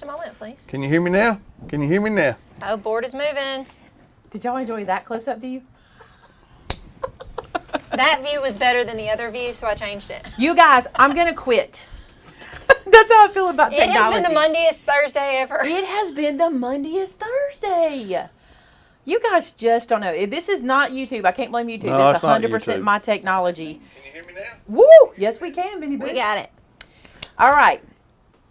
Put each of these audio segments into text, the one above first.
a moment, please. Can you hear me now? Can you hear me now? Oh, board is moving. Did y'all enjoy that close-up view? That view was better than the other view, so I changed it. You guys, I'm going to quit. That's how I feel about technology. It has been the Monday-est Thursday ever. It has been the Monday-est Thursday. You guys just don't know. This is not YouTube. I can't blame YouTube. No, it's not 100% YouTube. my technology. Can you hear me now? Woo! Yes, we can, Benny Boo. We got it. All right.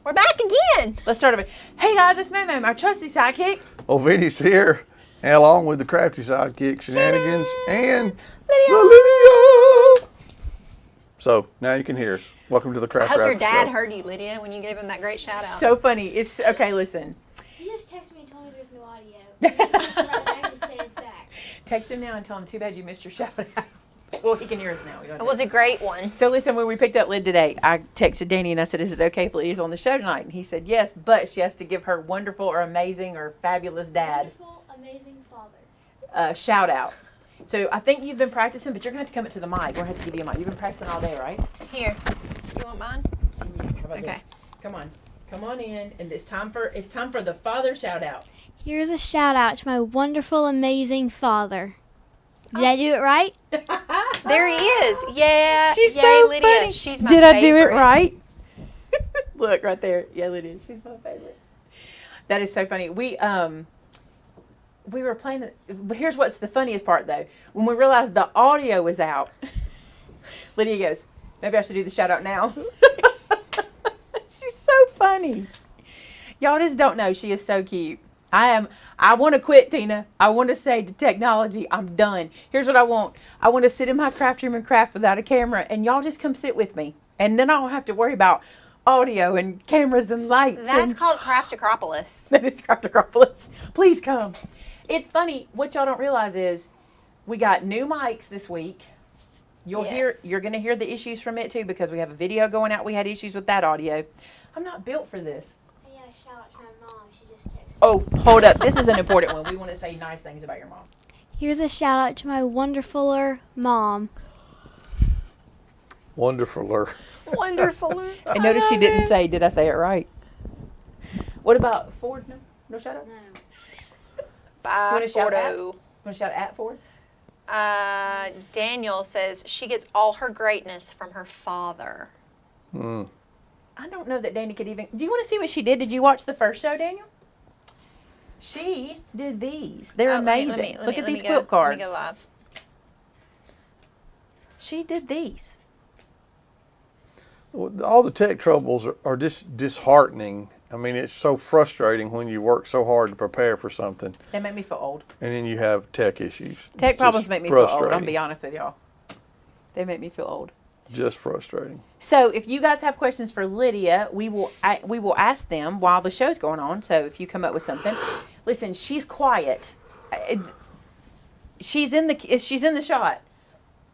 We're back again. Let's start over. Hey, guys, it's Maymay, my trusty sidekick. Oh, Vinny's here, and along with the crafty sidekick shenanigans and Lydia. Lydia. So now you can hear us. Welcome to the I Craft hope your Rapper dad Show. heard you, Lydia, when you gave him that great shout out. So funny. It's okay, listen. He just texted me and told me there's no audio. And then he just right back and said it's back. Text him now and tell him, too bad you missed your shout out. Well, he can hear us now. We don't It know. was a great one. So listen, when we picked up Lyd today, I texted Danny and I said, is it okay if Lydia's on the show tonight? And he said, yes, but she has to give her wonderful or amazing or fabulous dad Wonderful, amazing father. shout out. So I think you've been practicing, but you're going to have to come up to the mic. We're going to have to give you a mic. You've been practicing all day, right? Here. You want mine? How about Okay. this? Come on. Come on in. And it's time for the father shout out. Here's a shout out to my wonderful, amazing father. Did I do it right? There he is. Yeah. She's Yay, so Lydia. funny. She's my Did I do it favorite. right? Look right there. Yeah, Lydia. She's my favorite. That is so funny. We were playing. Here's what's the funniest part though. When we realized the audio was out, Lydia goes, "Maybe I should do the shout out now." She's so funny. Y'all just don't know. She is so cute. I want to quit, Tina. I want to say to technology, I'm done. Here's what I want. I want to sit in my craft room and craft without a camera, and y'all just come sit with me. And then I don't have to worry about audio and cameras and lights. That's and called Craft-a-cropolis. that is Craft-a-cropolis. Please come. It's funny. What y'all don't realize is we got new mics this week. You're going to hear the issues from it too because we have a video going out. We had issues with that audio. I'm not built for this. And yeah, shout out to my mom. She just texted me. Oh, hold up. This is an important one. We want to say nice things about your mom. Here's a shout out to my wonderfuler mom. Wonderfuler. Wonderful. And notice she didn't say, did I say it right? What about Ford? No? No shout out? No. Bye, Wanna shout out? Fordo. Want to shout at Ford? Daniel says she gets all her greatness from her father. Mm. I don't know that Danny could even. Do you want to see what she did? Did you watch the first show, Daniel? She did these. They're amazing. Look at these quilt cards. Let me go live. She did these. Well, all the tech troubles are just disheartening. I mean, it's so frustrating when you work so hard to prepare for something, They make me feel old. and then you have tech issues. Tech It's problems just make me feel old. I'm frustrating. gonna be honest with y'all. They make me feel old. Just frustrating. So if you guys have questions for Lydia, we will ask them while the show's going on. So if you come up with something, listen, she's quiet. She's in the shot,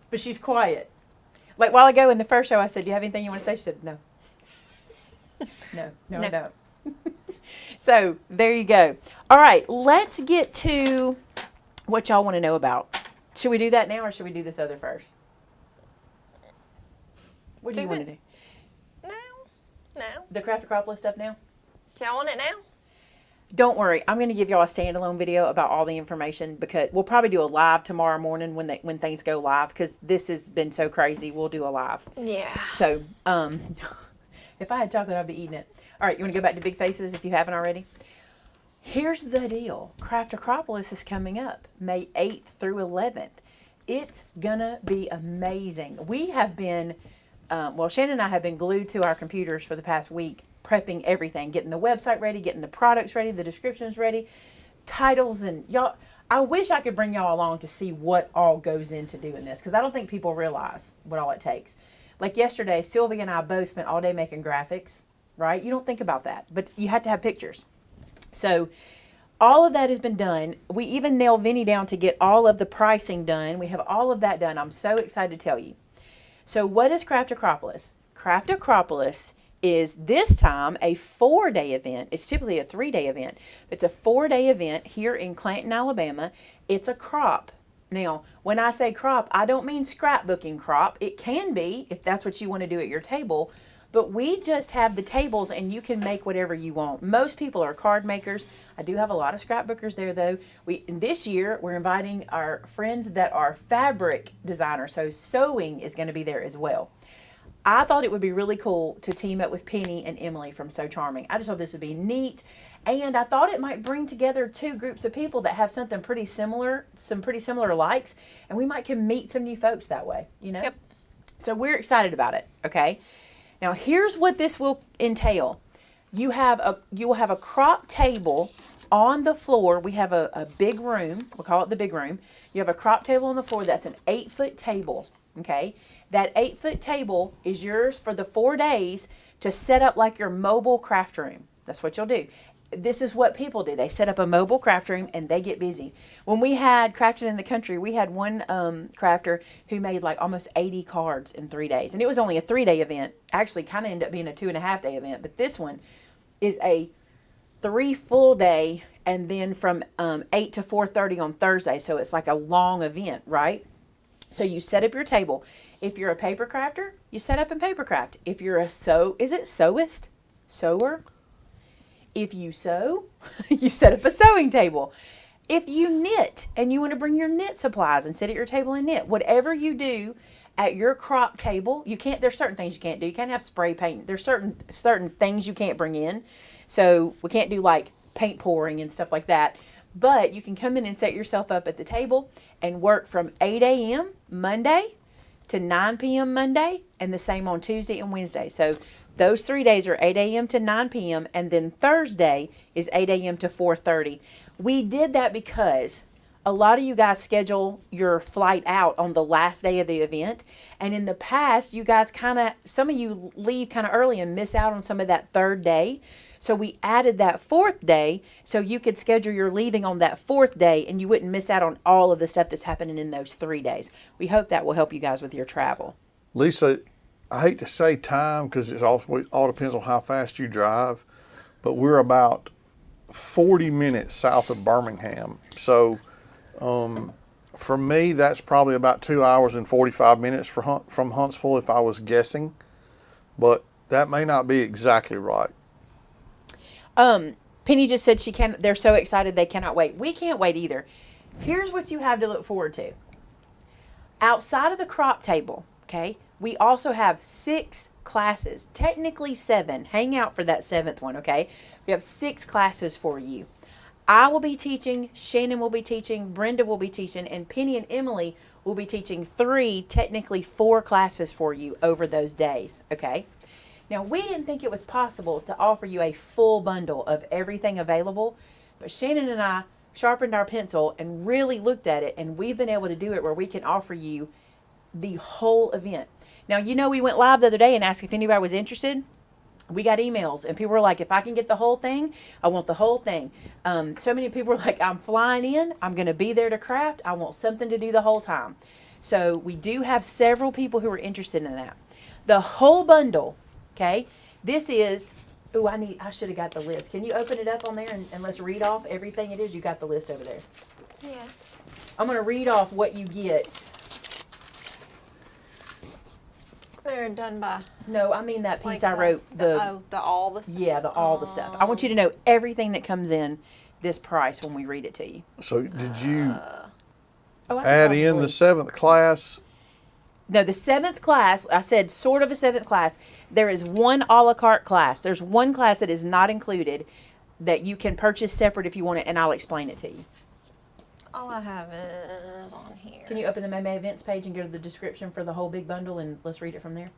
but she's quiet. Like a while ago in the first show, I said, "Do you have anything you want to say?" She said, "No, no, I don't." So there you go. All right, let's get to what y'all want to know about. Should we do that now, or should we do this other first? What do you want to do? No. The Craft-a-cropolis stuff now? Do y'all want it now? Don't worry. I'm going to give y'all a standalone video about all the information because we'll probably do a live tomorrow morning when things go live because this has been so crazy. We'll do a live. Yeah. So, if I had chocolate, I'd be eating it. All right, you want to go back to Big Faces if you haven't already? Here's the deal. Craft-a-cropolis is coming up May 8th through 11th. It's going to be amazing. We have been, Shannon and I have been glued to our computers for the past week, prepping everything, getting the website ready, getting the products ready, the descriptions ready, titles, and y'all. I wish I could bring y'all along to see what all goes into doing this because I don't think people realize what all it takes. Like yesterday, Sylvia and I both spent all day making graphics, right? You don't think about that, but you have to have pictures. So all of that has been done. We even nailed Vinny down to get all of the pricing done. We have all of that done. I'm so excited to tell you. So what is Craft-a-cropolis? Craft-a-cropolis is this time a 4-day event. It's typically a 3-day event. It's a 4-day event here in Clanton, Alabama. It's a crop. Now, when I say crop, I don't mean scrapbooking crop. It can be if that's what you want to do at your table. But we just have the tables, and you can make whatever you want. Most people are card makers. I do have a lot of scrapbookers there, though. This year, we're inviting our friends that are fabric designers, so sewing is going to be there as well. I thought it would be really cool to team up with Penny and Emily from So Charming. I just thought this would be neat. And I thought it might bring together two groups of people that have something pretty similar, some pretty similar likes. And we might can meet some new folks that way, you know? Yep. So we're excited about it, okay? Now here's what this will entail. You will have a crop table on the floor. We have a big room. We'll call it the big room. You have a crop table on the floor. That's an 8-foot table, okay? That 8-foot table is yours for the 4 days to set up like your mobile craft room. That's what you'll do. This is what people do. They set up a mobile craft room and they get busy. When we had Crafting in the Country, we had one crafter who made like almost 80 cards in 3 days. And it was only a 3-day event. Actually, kind of ended up being a 2.5-day event. But this one is a 3 full day, and then from 8 to 4:30 on Thursday. So it's like a long event, right? So you set up your table. If you're a paper crafter, you set up in paper craft. If you're a sewist? Sewer? If you sew, you set up a sewing table. If you knit and you want to bring your knit supplies and sit at your table and knit, whatever you do at your crop table, there's certain things you can't do. You can't have spray paint. There's certain things you can't bring in. So we can't do like paint pouring and stuff like that. But you can come in and set yourself up at the table and work from 8 a.m. Monday to 9 p.m. Monday, and the same on Tuesday and Wednesday. So those 3 days are 8 a.m. to 9 p.m. and then Thursday is 8 a.m. to 4:30. We did that because a lot of you guys schedule your flight out on the last day of the event. And in the past, you guys some of you leave kind of early and miss out on some of that 3rd day. So we added that 4th day so you could schedule your leaving on that 4th day and you wouldn't miss out on all of the stuff that's happening in those 3 days. We hope that will help you guys with your travel. Lisa, I hate to say time because it all depends on how fast you drive, but we're about 40 minutes south of Birmingham. So for me, that's probably about 2 hours and 45 minutes from Huntsville if I was guessing, but that may not be exactly right. Penny just said they're so excited they cannot wait. We can't wait either. Here's what you have to look forward to. Outside of the crop table, okay, we also have 6 classes, technically 7. Hang out for that 7th one, okay? We have 6 classes for you. I will be teaching, Shannon will be teaching, Brenda will be teaching, and Penny and Emily will be teaching 3, technically 4 classes for you over those days, okay? Now, we didn't think it was possible to offer you a full bundle of everything available, but Shannon and I sharpened our pencil and really looked at it, and we've been able to do it where we can offer you the whole event. Now, we went live the other day and asked if anybody was interested. We got emails, and people were like, if I can get the whole thing, I want the whole thing. So many people were like, I'm flying in. I'm going to be there to craft. I want something to do the whole time. So we do have several people who are interested in that. The whole bundle, okay, this is, I should have got the list. Can you open it up on there and let's read off everything it is? You got the list over there. Yes. I'm going to read off what you get. They're done by No, I mean that piece I the- wrote. all the stuff. Yeah, all the stuff. I want you to know everything that comes in this price when we read it to you. So did you Oh, I add in the probably- 7th class? No, the 7th class, I said sort of a 7th class. There is one a la carte class. There's one class that is not included that you can purchase separate if you want it, and I'll explain it to you. All I have is on here. Can you open the Maymay events page and go to the description for the whole big bundle, and let's read it from there?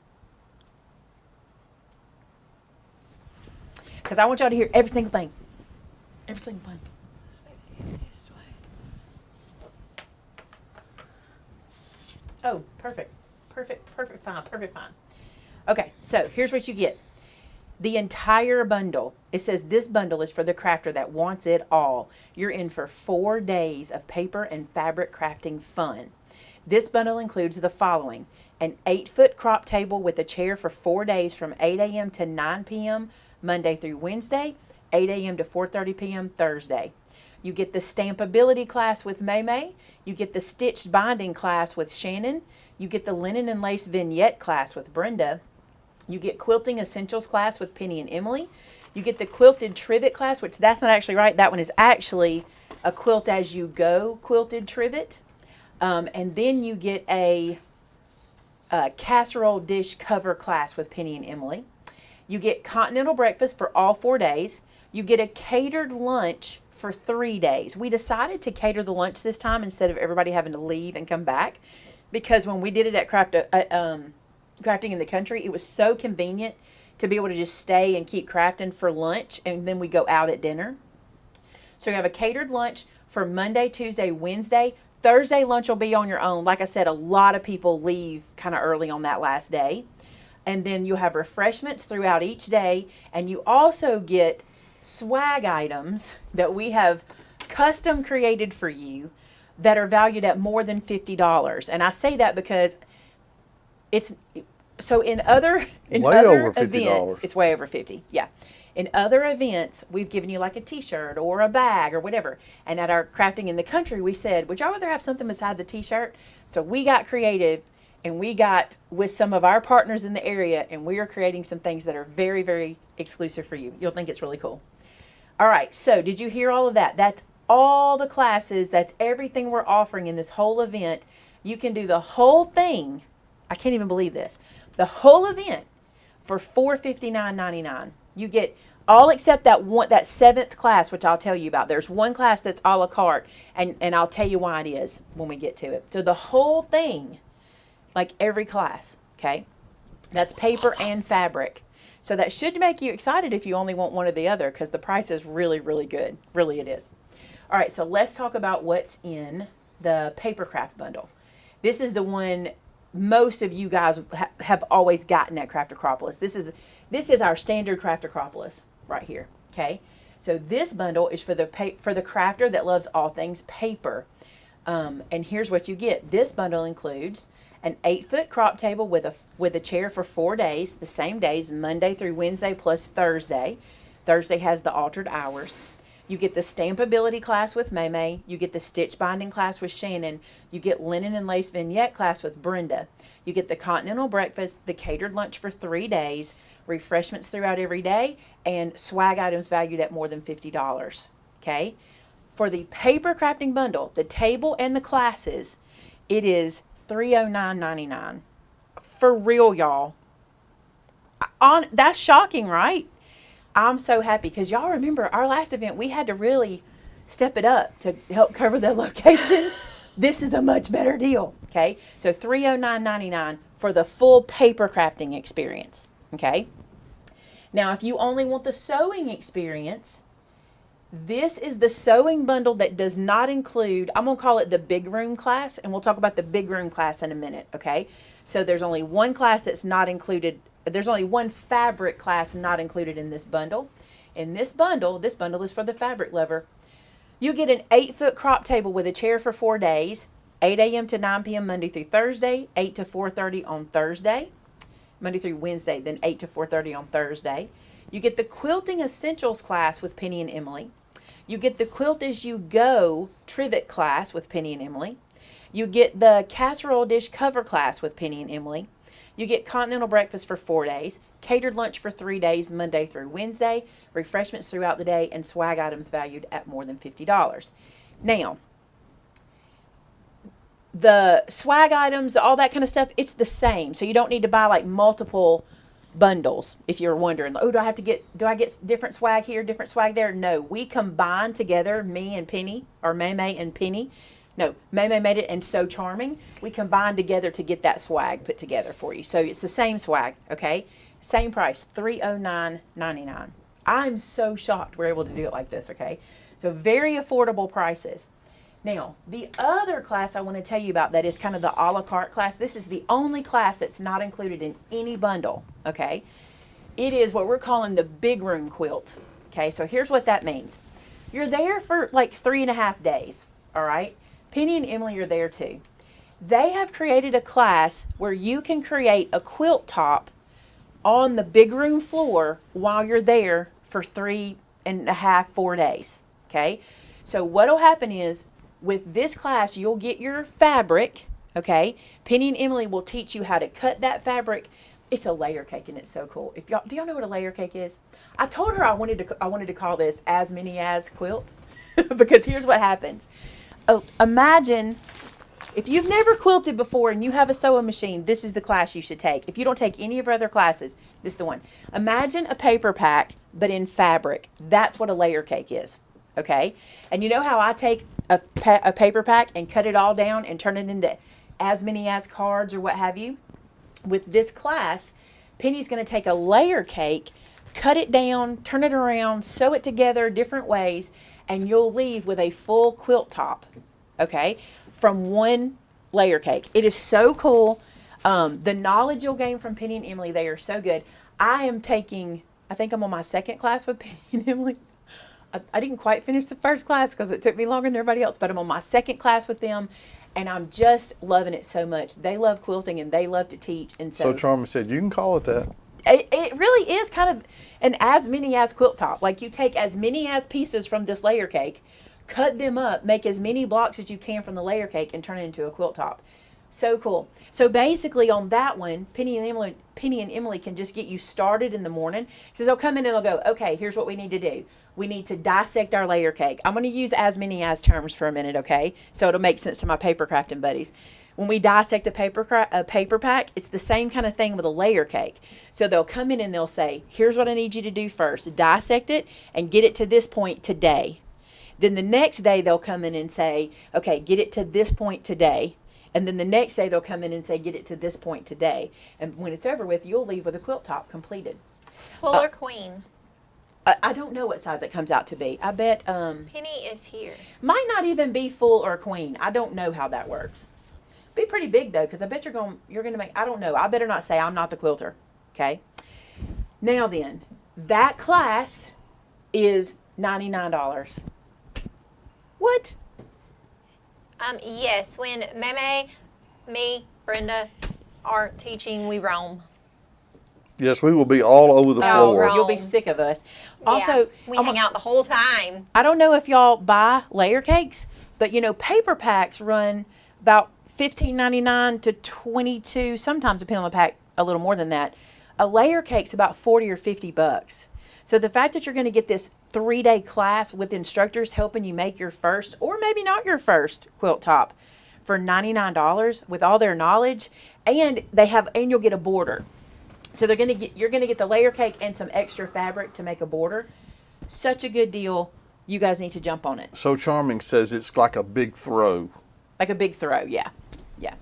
Because I want y'all to hear every single thing. Every single thing. Oh, perfect. Perfect, fine. Okay, so here's what you get. The entire bundle. It says this bundle is for the crafter that wants it all. You're in for 4 days of paper and fabric crafting fun. This bundle includes the following: an 8-foot crop table with a chair for 4 days from 8 a.m. to 9 p.m. Monday through Wednesday, 8 a.m. to 4:30 p.m. Thursday. You get the stampability class with Maymay. You get the stitched binding class with Shannon. You get the linen and lace vignette class with Brenda. You get Quilting Essentials class with Penny and Emily. You get the Quilted Trivet class, which that's not actually right. That one is actually a quilt as you go quilted trivet. And then you get a casserole dish cover class with Penny and Emily. You get continental breakfast for all 4 days. You get a catered lunch for 3 days. We decided to cater the lunch this time instead of everybody having to leave and come back, because when we did it at Crafting in the Country, it was so convenient to be able to just stay and keep crafting for lunch, and then we go out at dinner. So you have a catered lunch for Monday, Tuesday, Wednesday. Thursday lunch will be on your own. Like I said, a lot of people leave kind of early on that last day. And then you'll have refreshments throughout each day, and you also get swag items that we have custom created for you that are valued at more than $50. And I say that because it's so in other over $50. events, it's way over 50. Yeah. In other events, we've given you like a t-shirt or a bag or whatever. And at our Crafting in the Country, we said, would y'all rather have something besides the t-shirt? So we got creative, and we got with some of our partners in the area, and we are creating some things that are very, very exclusive for you. You'll think it's really cool. All right, so did you hear all of that? That's all the classes. That's everything we're offering in this whole event. You can do the whole thing. I can't even believe this. The whole event for $459.99. You get all except that 7th class, which I'll tell you about. There's one class that's a la carte, and I'll tell you why it is when we get to it. So the whole thing, like every class, okay? That's paper and fabric. So that should make you excited if you only want one or the other, because the price is really, really good. Really it is. All right, so let's talk about what's in the paper craft bundle. This is the one most of you guys have always gotten at Craft-a-cropolis. This is our standard Craft-a-cropolis right here, okay? So this bundle is for the crafter that loves all things paper. And here's what you get. This bundle includes an 8-foot crop table with a chair for 4 days, the same days, Monday through Wednesday plus Thursday. Thursday has the altered hours. You get the Stampability class with Maymay. You get the Stitch Binding class with Shannon. You get Linen and Lace Vignette class with Brenda. You get the Continental Breakfast, the catered lunch for 3 days, refreshments throughout every day, and swag items valued at more than $50. Okay? For the paper crafting bundle, the table and the classes, it is $309.99. For real, y'all. That's shocking, right? I'm so happy because y'all remember our last event, we had to really step it up to help cover the location. This is a much better deal, okay? So $309.99 for the full paper crafting experience, okay? Now, if you only want the sewing experience, this is the sewing bundle that does not include, I'm going to call it the big room class, and we'll talk about the big room class in a minute, okay? So there's only one class that's not included. There's only one fabric class not included in this bundle. In this bundle is for the fabric lover. You get an 8-foot crop table with a chair for 4 days, 8 a.m. to 9 p.m. Monday through Thursday, 8 to 4:30 on Thursday, Monday through Wednesday, then 8 to 4:30 on Thursday. You get the Quilting Essentials class with Penny and Emily. You get the Quilt As You Go Trivet class with Penny and Emily. You get the Casserole Dish Cover class with Penny and Emily. You get Continental Breakfast for 4 days, catered lunch for 3 days, Monday through Wednesday, refreshments throughout the day, and swag items valued at more than $50. Now, the swag items, all that kind of stuff, it's the same. So you don't need to buy like multiple bundles if you're wondering, oh, do I get different swag here, different swag there? No, we combine together, me and Penny, or Maymay and Penny. No, Maymay Made It and So Charming. We combined together to get that swag put together for you. So it's the same swag, okay? Same price, $309.99. I'm so shocked we're able to do it like this, okay? So very affordable prices. Now, the other class I want to tell you about that is kind of the a la carte class. This is the only class that's not included in any bundle, okay? It is what we're calling the big room quilt, okay? So here's what that means. You're there for like 3.5 days, all right? Penny and Emily are there too. They have created a class where you can create a quilt top on the big room floor while you're there for 3.5, 4 days. Okay. So what'll happen is with this class, you'll get your fabric. Okay. Penny and Emily will teach you how to cut that fabric It's a layer cake and it's so cool. If y'all, do y'all know what a layer cake is? I told her I wanted to call this as many as quilt because here's what happens. Imagine if you've never quilted before and you have a sewing machine, this is the class you should take. If you don't take any of our other classes, this is the one. Imagine a paper pack, but in fabric. That's what a layer cake is. Okay? And you know how I take a paper pack and cut it all down and turn it into as many as cards or what have you? With this class, Penny's going to take a layer cake, cut it down, turn it around, sew it together different ways, and you'll leave with a full quilt top, okay, from one layer cake. It is so cool. The knowledge you'll gain from Penny and Emily, they are so good. I think I'm on my second class with Penny and Emily. I didn't quite finish the first class because it took me longer than everybody else, but I'm on my second class with them. And I'm just loving it so much. They love quilting and they love to teach. And So Charmy said, you can call it that. It really is kind of an as many as quilt top. Like you take as many as pieces from this layer cake, cut them up, make as many blocks as you can from the layer cake and turn it into a quilt top. So cool. So basically on that one, Penny and Emily can just get you started in the morning. Because they'll come in and they'll go, okay, here's what we need to do. We need to dissect our layer cake. I'm going to use as many as terms for a minute, okay? So it'll make sense to my paper crafting buddies. When we dissect a paper pack, it's the same kind of thing with a layer cake. So they'll come in and they'll say, here's what I need you to do first. Dissect it and get it to this point today. Then the next day they'll come in and say, okay, get it to this point today. And then the next day they'll come in and say, get it to this point today. And when it's over with, you'll leave with a quilt top completed. Full or queen? I don't know what size it comes out to be. I bet Penny is here. might not even be full or queen. I don't know how that works. Be pretty big though, because I bet you're gonna make. I don't know. I better not say I'm not the quilter. Okay. Now then, that class is $99. What? Yes, when Maymay, me, Brenda aren't teaching, we roam. Yes, we will be all over the floor. right. You'll be sick of us. Also, Yeah, we hang out the whole time. I don't know if y'all buy layer cakes, but you know, paper packs run about $15.99 to $22, sometimes depending on the pack, a little more than that. A layer cake's about $40 or $50. So the fact that you're going to get this 3-day class with instructors helping you make your first, or maybe not your first, quilt top for $99 with all their knowledge, and you'll get a border. So you're going to get the layer cake and some extra fabric to make a border. Such a good deal. You guys need to jump on it. So Charming says it's like a big throw. Like a big throw, yeah. Yeah.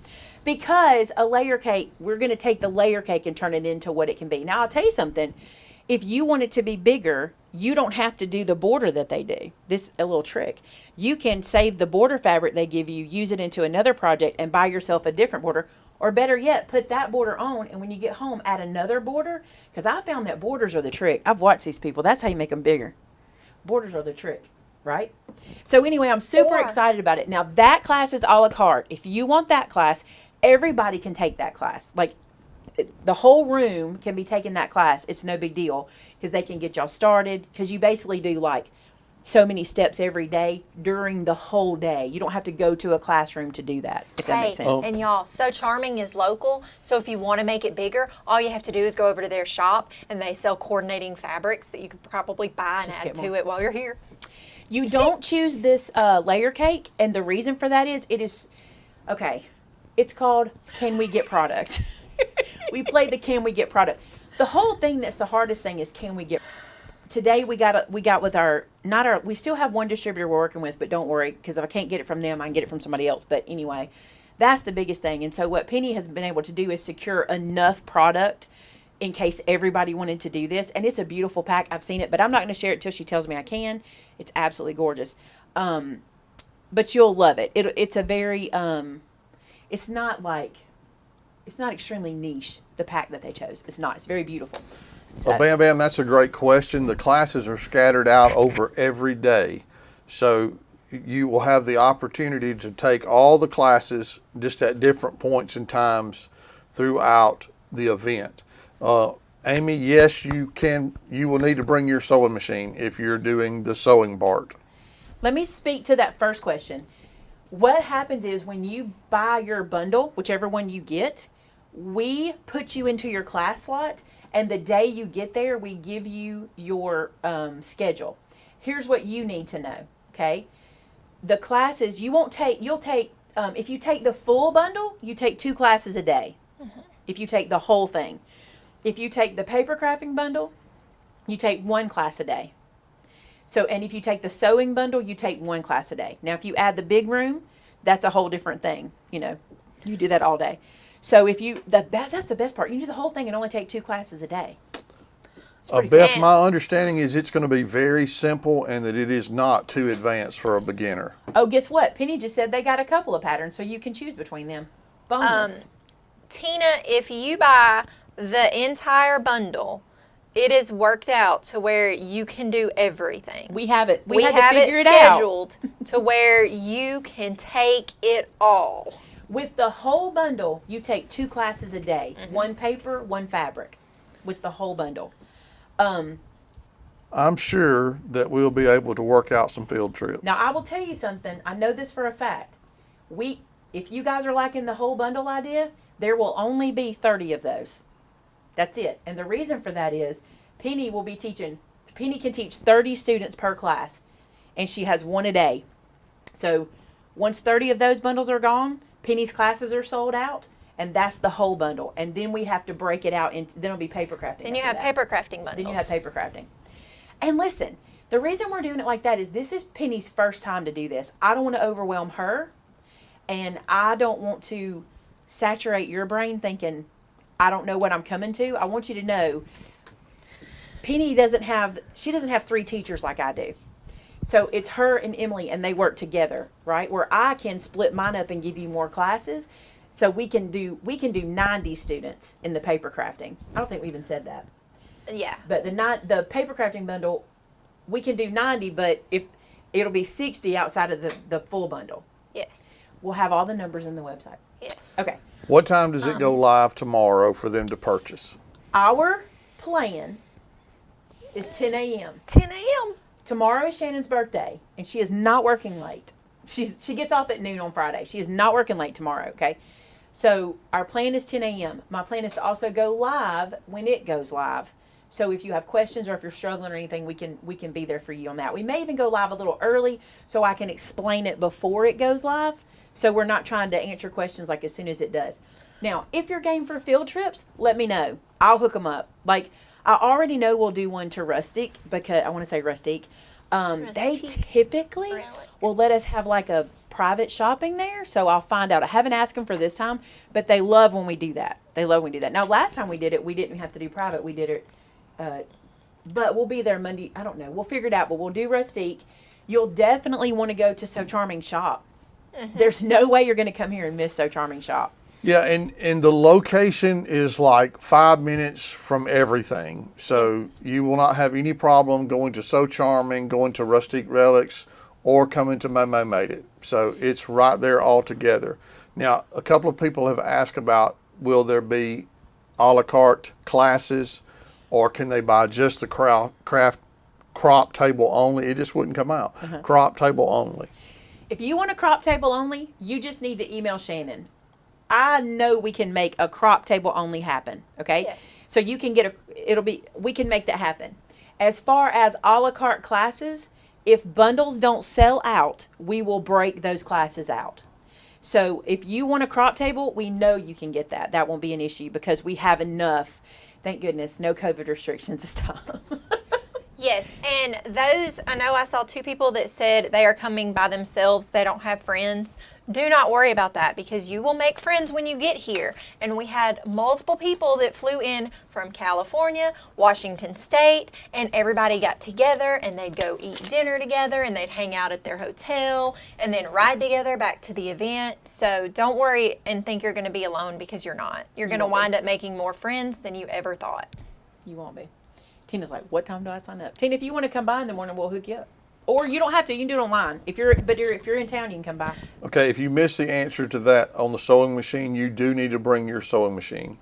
Because a layer cake, we're going to take the layer cake and turn it into what it can be. Now, I'll tell you something. If you want it to be bigger, you don't have to do the border that they do. This is a little trick. You can save the border fabric they give you, use it into another project, and buy yourself a different border. Or better yet, put that border on, and when you get home, add another border. Because I found that borders are the trick. I've watched these people. That's how you make them bigger. Borders are the trick, right? So anyway, I'm super excited about it. Now, that class is a la carte. If you want that class, everybody can take that class. Like, the whole room can be taking that class. It's no big deal because they can get y'all started. Because you basically do like so many steps every day during the whole day. You don't have to go to a classroom to do that, if that makes sense. And y'all, So Charming is local, so if you want to make it bigger, all you have to do is go over to their shop, and they sell coordinating fabrics that you could probably buy and add to it while you're here. You don't choose this layer cake, and the reason for that is it's called Can We Get Product? We played the Can We Get Product. The whole thing that's the hardest thing is Can We Get. Today we got with we still have one distributor we're working with, but don't worry, because if I can't get it from them, I can get it from somebody else. But anyway, that's the biggest thing. And so what Penny has been able to do is secure enough product in case everybody wanted to do this. And it's a beautiful pack. I've seen it, but I'm not going to share it till she tells me I can. It's absolutely gorgeous. But you'll love it. It's a very, it's not extremely niche, the pack that they chose. It's not. It's very beautiful. So. Well, Bam Bam, that's a great question. The classes are scattered out over every day. So you will have the opportunity to take all the classes just at different points and times throughout the event. Amy, yes, you will need to bring your sewing machine if you're doing the sewing part. Let me speak to that first question. What happens is when you buy your bundle, whichever one you get, we put you into your class slot, and the day you get there, we give you your schedule. Here's what you need to know, okay? The classes, you'll take, if you take the full bundle, you take 2 classes a day. If you take the whole thing. If you take the paper crafting bundle, you take 1 class a day. So, and if you take the sewing bundle, you take 1 class a day. Now, if you add the big room, that's a whole different thing. You know, you do that all day. So if you, that's the best part. You do the whole thing and only take 2 classes a day. Beth, fun. my understanding is it's going to be very simple and that it is not too advanced for a beginner. Oh, guess what? Penny just said they got a couple of patterns, so you can choose between them. Bonus. Tina, if you buy the entire bundle, it is worked out to where you can do everything. We have it. We have had to figure it it out. scheduled to where you can take it all. With the whole bundle, you take 2 classes a day. 1 paper, 1 fabric. With the whole bundle. I'm sure that we'll be able to work out some field trips. Now, I will tell you something. I know this for a fact. If you guys are liking the whole bundle idea, there will only be 30 of those. That's it. And the reason for that is Penny can teach 30 students per class, and she has 1 a day. So once 30 of those bundles are gone, Penny's classes are sold out, and that's the whole bundle. And then we have to break it out, and then it'll be paper crafting. Then you have paper crafting bundles. Then you have paper crafting. And listen, the reason we're doing it like that is this is Penny's first time to do this. I don't want to overwhelm her, and I don't want to saturate your brain thinking, I don't know what I'm coming to. I want you to know Penny doesn't have 3 teachers like I do. So it's her and Emily, and they work together, right? Where I can split mine up and give you more classes. So we can do 90 students in the paper crafting. I don't think we even said that. Yeah. But the paper crafting bundle, we can do 90, but if it'll be 60 outside of the full bundle. Yes. We'll have all the numbers in the website. Yes. Okay. What time does it go live tomorrow for them to purchase? Our plan is 10 a.m. 10 a.m. Tomorrow is Shannon's birthday, and she is not working late. She gets off at noon on Friday. She is not working late tomorrow, okay? So our plan is 10 a.m. My plan is to also go live when it goes live. So if you have questions or if you're struggling or anything, we can be there for you on that. We may even go live a little early so I can explain it before it goes live. So we're not trying to answer questions like as soon as it does. Now, if you're game for field trips, let me know. I'll hook them up. Like, I already know we'll do one to Rustic because I want to say Rustic. They typically will let us have like a private shopping there. So I'll find out. I haven't asked them for this time, but they love when we do that. Now, last time we did it, we didn't have to do private. We did it, but we'll be there Monday. I don't know. We'll figure it out, but we'll do Rustic. You'll definitely want to go to So Charming Shop. Mm-hmm. There's no way you're going to come here and miss So Charming Shop. Yeah, and the location is like 5 minutes from everything. So you will not have any problem going to So Charming, going to Rustic Relics, or coming to Maymay Made It. So it's right there all together. Now, a couple of people have asked about, will there be a la carte classes, or can they buy just the craft crop table only? It just wouldn't come out. Uh-huh. Crop table only. If you want a crop table only, you just need to email Shannon. I know we can make a crop table only happen, okay? Yes. So you can we can make that happen. As far as a la carte classes, if bundles don't sell out, we will break those classes out. So if you want a crop table, we know you can get that. That won't be an issue because we have enough. Thank goodness, no COVID restrictions this time. Yes, and those, I know I saw 2 people that said they are coming by themselves, they don't have friends. Do not worry about that because you will make friends when you get here. And we had multiple people that flew in from California, Washington State, and everybody got together and they'd go eat dinner together and they'd hang out at their hotel and then ride together back to the event. So don't worry and think you're going to be alone because you're not. You're going to wind up making more friends than you ever thought. You won't be. Tina's like, what time do I sign up? Tina, if you want to come by in the morning, we'll hook you up. Or you don't have to. You can do it online. If you're in town, you can come by. Okay, if you missed the answer to that on the sewing machine, you do need to bring your sewing machine.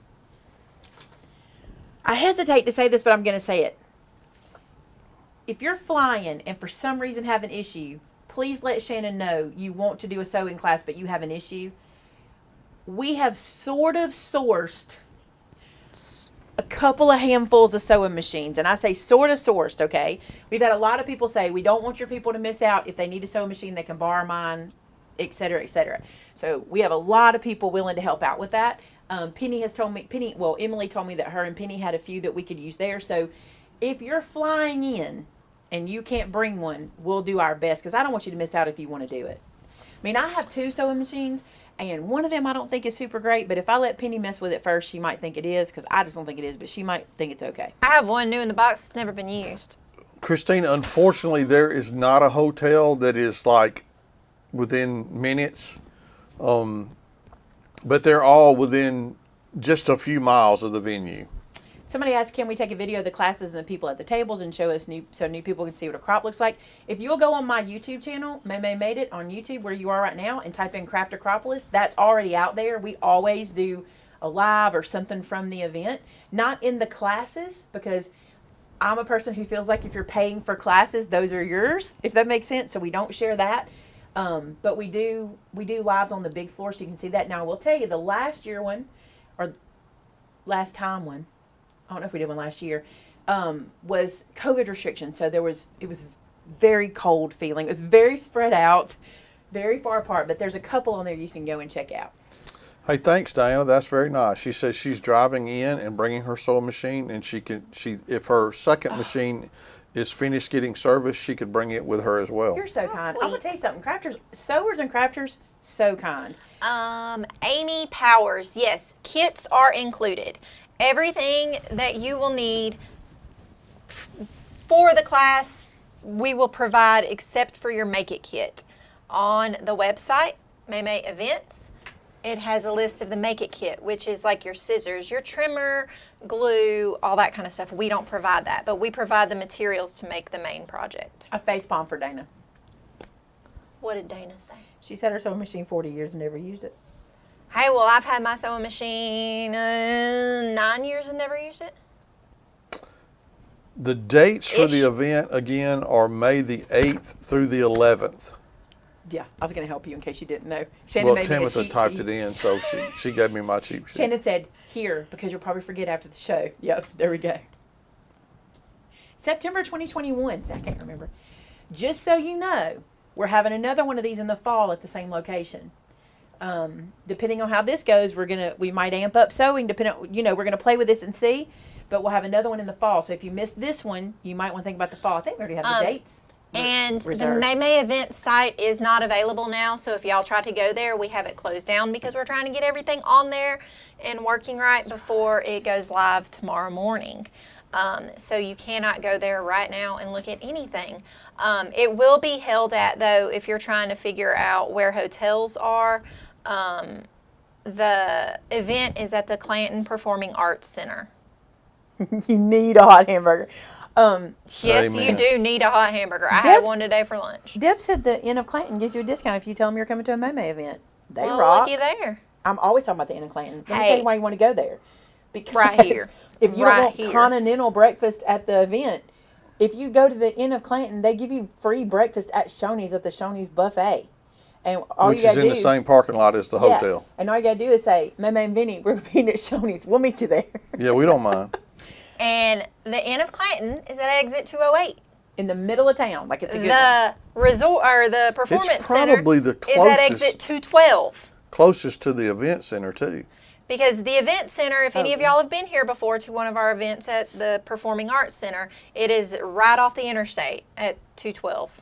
I hesitate to say this, but I'm going to say it. If you're flying and for some reason have an issue, please let Shannon know you want to do a sewing class, but you have an issue. we have sort of sourced a couple of handfuls of sewing machines, and I say sort of sourced, okay? We've had a lot of people say, we don't want your people to miss out. If they need a sewing machine, they can borrow mine, et cetera, et cetera. So we have a lot of people willing to help out with that. Emily told me that her and Penny had a few that we could use there. So if you're flying in and you can't bring one, we'll do our best, because I don't want you to miss out if you want to do it. I mean, I have 2 sewing machines, and one of them I don't think is super great, but if I let Penny mess with it first, she might think it is, because I just don't think it is, but she might think it's okay. I have one new in the box that's never been used. Christina, unfortunately, there is not a hotel that is like within minutes, but they're all within just a few miles of the venue. Somebody asked, can we take a video of the classes and the people at the tables and show us so new people can see what a crop looks like? If you'll go on my YouTube channel, Maymay Made It on YouTube, where you are right now, and type in Craft-a-cropolis, that's already out there. We always do a live or something from the event. Not in the classes, because I'm a person who feels like if you're paying for classes, those are yours, if that makes sense. So we don't share that. But we do lives on the big floor, so you can see that. Now, I will tell you, the last year one, or last time one, I don't know if we did one last year, was COVID restrictions. So it was very cold feeling. It was very spread out, very far apart, but there's a couple on there you can go and check out. Hey, thanks, Diana. That's very nice. She says she's driving in and bringing her sewing machine, and if her second machine is finished getting service, she could bring it with her as well. You're so kind. Sweet. I'm gonna tell you something. Sewers and crafters, so kind. Amy Powers, yes, kits are included. Everything that you will need for the class, we will provide except for your Make It kit. On the website, Maymay Events, it has a list of the Make It kit, which is like your scissors, your trimmer, glue, all that kind of stuff. We don't provide that, but we provide the materials to make the main project. A face palm for Dana. What did Dana say? She's had her sewing machine 40 years and never used it. Hey, well, I've had my sewing machine 9 years and never used it. The dates for the Ish. event, again, are May the 8th through the 11th. Yeah, I was going to help you in case you didn't know. Well, made me a Timothy cheat typed sheet. it in, so she gave me my cheat sheet. Shannon said, here, because you'll probably forget after the show. Yep, there we go. September 2021. I can't remember. Just so you know, we're having another one of these in the fall at the same location. Depending on how this goes, we might amp up sewing. We're gonna play with this and see. But we'll have another one in the fall. So if you missed this one, you might want to think about the fall. I think we already have the dates. And Reserved. the Maymay event site is not available now, so if y'all try to go there, we have it closed down because we're trying to get everything on there and working right before it goes live tomorrow morning. So you cannot go there right now and look at anything. It will be held at, though, if you're trying to figure out where hotels are, the event is at the Clanton Performing Arts Center. You need a hot hamburger. Yes, Amen. you do need a hot hamburger. I had one today for lunch. Deb said the Inn of Clanton gives you a discount if you tell them you're coming to a Maymay event. They Well, rock. looky there. I'm always talking about the Inn of Clanton. Let me Hey. tell you why you want to go there. Because Right here. if you Right don't want here. continental breakfast at the event, if you go to the Inn of Clanton, they give you free breakfast at Shoney's at the Shoney's buffet. And all Which you is gotta in do, the same parking lot as the yeah, hotel. and all you gotta do is say, Maymay and Vinny, we're being at Shoney's. We'll meet you there. Yeah, we don't mind. And the Inn of Clanton is at exit 208. In the middle of town, like it's a good one. The resort or the performance center probably the is at closest- exit 212. Closest to the event center, too. Because the event center, if any of Okay. y'all have been here before to one of our events at the Performing Arts Center, it is right off the interstate at 212.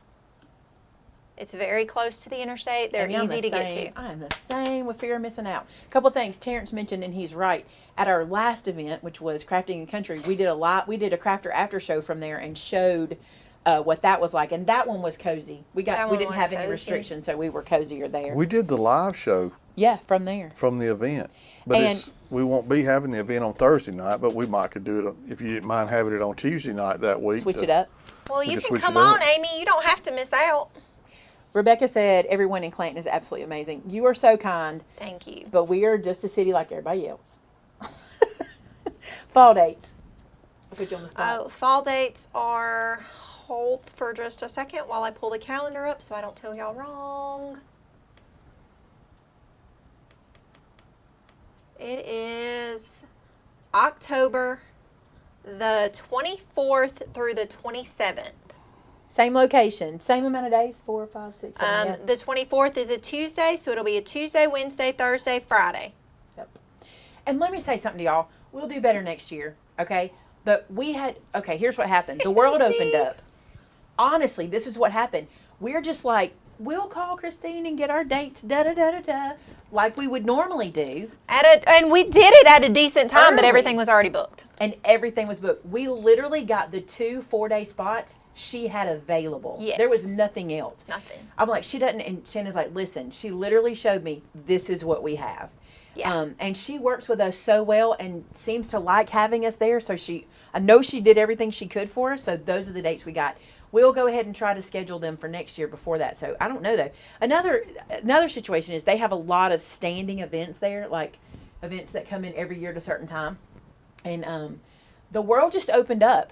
It's very close to the interstate. They're And I'm easy the to get same- to. I am the same with fear of missing out. A couple of things Terrence mentioned, and he's right. At our last event, which was Crafting and Country, we did a crafter after show from there and showed what that was like, and that one was cozy. We That one didn't was have any cozy. restrictions, so we were cozier there. We did the live show Yeah, from there. from the event. But And- we won't be having the event on Thursday night, but we could do it if you didn't mind having it on Tuesday night that week. Switch it up. Well, you can can switch come it up. on, Amy. You don't have to miss out. Rebecca said everyone in Clanton is absolutely amazing. You are so kind, Thank you. but we are just a city like everybody else. Fall dates. I'll put you on the spot. Fall dates are, hold for just a second while I pull the calendar up so I don't tell y'all wrong. It is October the 24th through the 27th. Same location, same amount of days, 4, 5, 6, 7, yeah. The 24th is a Tuesday, so it'll be a Tuesday, Wednesday, Thursday, Friday. Yep. And let me say something to y'all. We'll do better next year, okay? But here's what happened. The world opened up. Honestly, this is what happened. We're just like, we'll call Christine and get our dates, da-da-da-da-da, like we would normally do. And we did it at a decent time, but Early. everything was already booked. And everything was booked. We literally got the 2 4-day spots she had available. Yes. There was nothing else. Nothing. I'm like, she doesn't, and Shanna's like, listen, she literally showed me, this is what we have. Yeah. And she works with us so well and seems to like having us there. So I know she did everything she could for us. So those are the dates we got. We'll go ahead and try to schedule them for next year before that. So I don't know though. Another situation is they have a lot of standing events there, like events that come in every year at a certain time. And the world just opened up.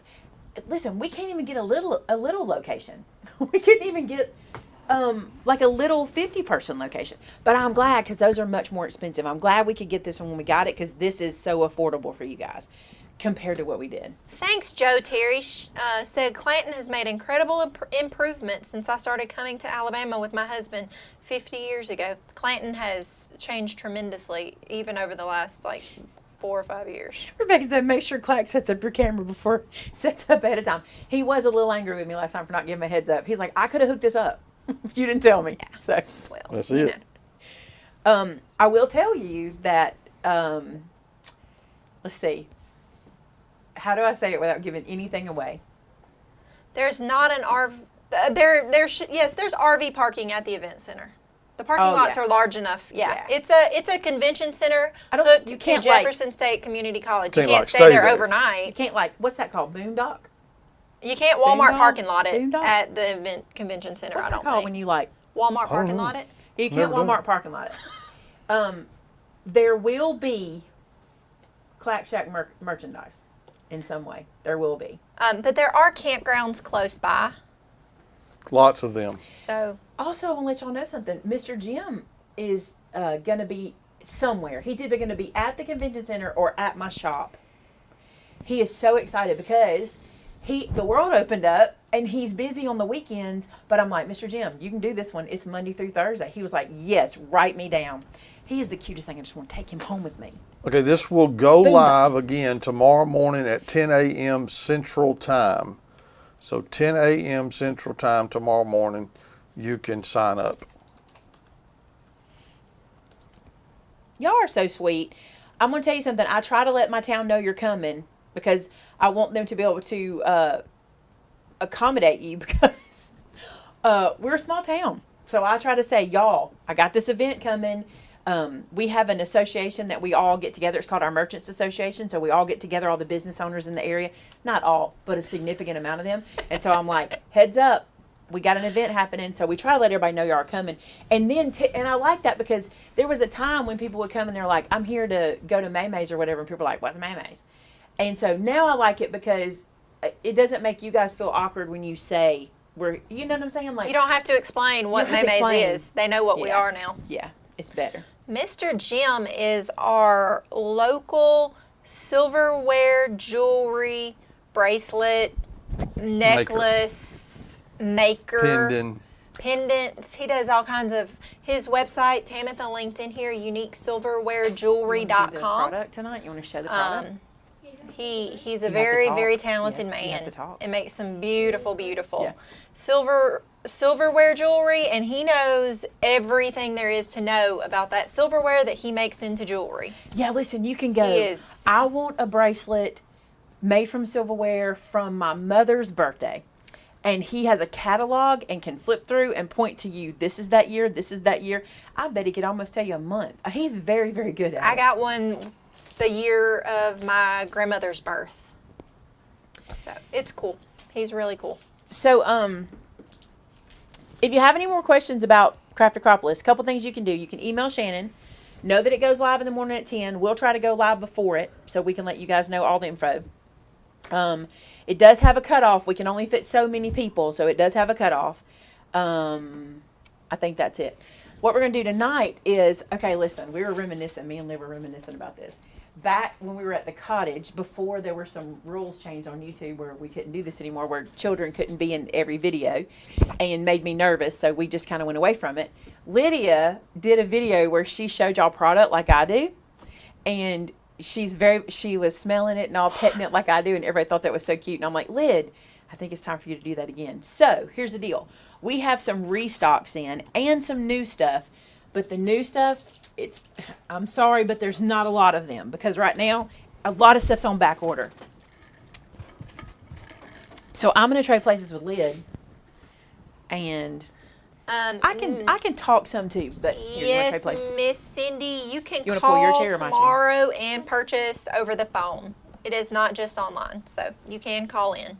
Listen, we can't even get a little location. We couldn't even get like a little 50-person location. But I'm glad, because those are much more expensive. I'm glad we could get this one when we got it, because this is so affordable for you guys compared to what we did. Thanks, Joe Terry. Said Clanton has made incredible improvements since I started coming to Alabama with my husband 50 years ago. Clanton has changed tremendously, even over the last 4 or 5 years. Rebecca said, make sure Clack sets up your camera before sets up ahead of time. He was a little angry with me last time for not giving me a heads up. He's like, I could have hooked this up. You didn't tell me. Yeah. So Well, That's you it. know. I will tell you that, let's see. How do I say it without giving anything away? There's not an RV. There's RV parking at the event center. The parking Oh, lots yeah. are large enough. Yeah. Yeah. It's a convention center You hooked to can't, Jefferson State Community College. You Can't, can't like, stay stay there there. You overnight. can't what's that called? Boondock? You can't Walmart Boondoggle? parking lot it Boondoggle? at the event convention center. What's I that don't called think. when you Walmart parking know. lot it. you can't Never done Walmart it. parking lot it. There will be Clack Shack merchandise in some way. There will be. But there are campgrounds close by. Lots of them. So Also, I want to let y'all know something. Mr. Jim is going to be somewhere. He's either going to be at the convention center or at my shop. He is so excited because the world opened up and he's busy on the weekends. But I'm like, Mr. Jim, you can do this one. It's Monday through Thursday. He was like, yes, write me down. He is the cutest thing. I just want to take him home with me. Okay, this will go Boom. live again tomorrow morning at 10 a.m. Central Time. So 10 a.m. Central Time tomorrow morning, you can sign up. Y'all are so sweet. I'm going to tell you something. I try to let my town know you're coming because I want them to be able to accommodate you because we're a small town. So I try to say, y'all, I got this event coming. We have an association that we all get together. It's called our Merchants Association. So we all get together, all the business owners in the area. Not all, but a significant amount of them. And so I'm like, heads up. We got an event happening, so we try to let everybody know y'all are coming. And then, and I like that because there was a time when people would come and they're like, I'm here to go to Maymay's or whatever. And people are like, what's Maymay's? And so now I like it because it doesn't make you guys feel awkward when you say, you know what I'm saying? Like, you don't have to explain what don't have to Maymay explain. is. They know what we Yeah. are now. yeah, it's better. Mr. Jim is our local silverware, jewelry, bracelet, necklace maker. Pendants. He does all kinds of, his website, Tamitha linked in here, uniquesilverwarejewelry.com. Product tonight? You want to show the product? He's a to very, talk. very talented Yes, you have man to talk. and makes some beautiful, beautiful Yeah. silverware jewelry, and he knows everything there is to know about that silverware that he makes into jewelry. Yeah, listen, you can go. He is. I want a bracelet made from silverware from my mother's birthday. And he has a catalog and can flip through and point to you. This is that year. This is that year. I bet he could almost tell you a month. He's very, very good at it. I got one the year of my grandmother's birth. So it's cool. He's really cool. So, if you have any more questions about Craft-a-cropolis, a couple things you can do. You can email Shannon. Know that it goes live in the morning at 10. We'll try to go live before it so we can let you guys know all the info. It does have a cutoff. We can only fit so many people, so it does have a cutoff. I think that's it. What we're going to do tonight is, okay, listen, we were reminiscing, me and Liv were reminiscing about this. Back when we were at the cottage, before there were some rules changed on YouTube where we couldn't do this anymore, where children couldn't be in every video, and made me nervous, so we just kind of went away from it. Lydia did a video where she showed y'all product like I do, and she was smelling it and all petting it like I do, and everybody thought that was so cute. And I'm like, Lyd, I think it's time for you to do that again. So here's the deal. We have some restocks in and some new stuff, but the new stuff, I'm sorry, but there's not a lot of them because right now a lot of stuff's on back order. So I'm going to trade places with Lyd, and I can talk some too, but here, you wanna trade Yes, places? Miss Cindy, you can You wanna pull your call chair or my chair? tomorrow and purchase over the phone. It is not just online, so you can call in.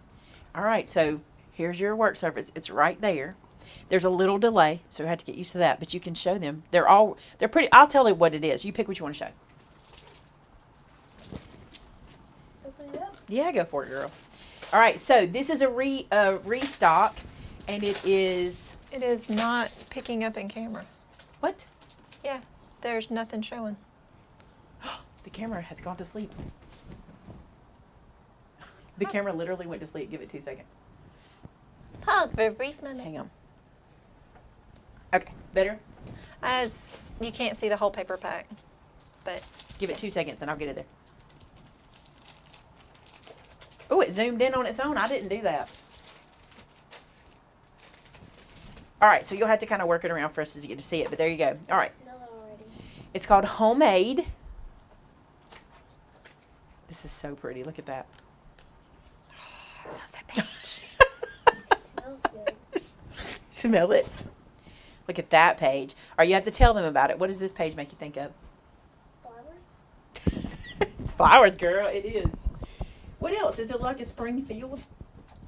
All right, so here's your work surface. It's right there. There's a little delay, so we have to get used to that, but you can show them. They're pretty, I'll tell you what it is. You pick what you want to show. Open it up. Yeah, go for it, girl. All right, so this is a restock, and it is, It is not picking up in camera. what? Yeah, there's nothing showing. The camera has gone to sleep. The camera literally went to sleep. Give it 2 seconds. Pause for a brief moment. Hang on. Okay, better? As you can't see the whole paper pack, but Give it 2 seconds and I'll get it there. Oh, it zoomed in on its own. I didn't do that. All right, so you'll have to kind of work it around for us to get to see it, but there you go. All right, Smell it already. it's called Homemade. This is so pretty. Look at that. I love that page. It smells good. Smell it. Look at that page. Or you have to tell them about it. What does this page make you think of? Flowers? It's flowers, girl. It is. What else? Is it like a spring field?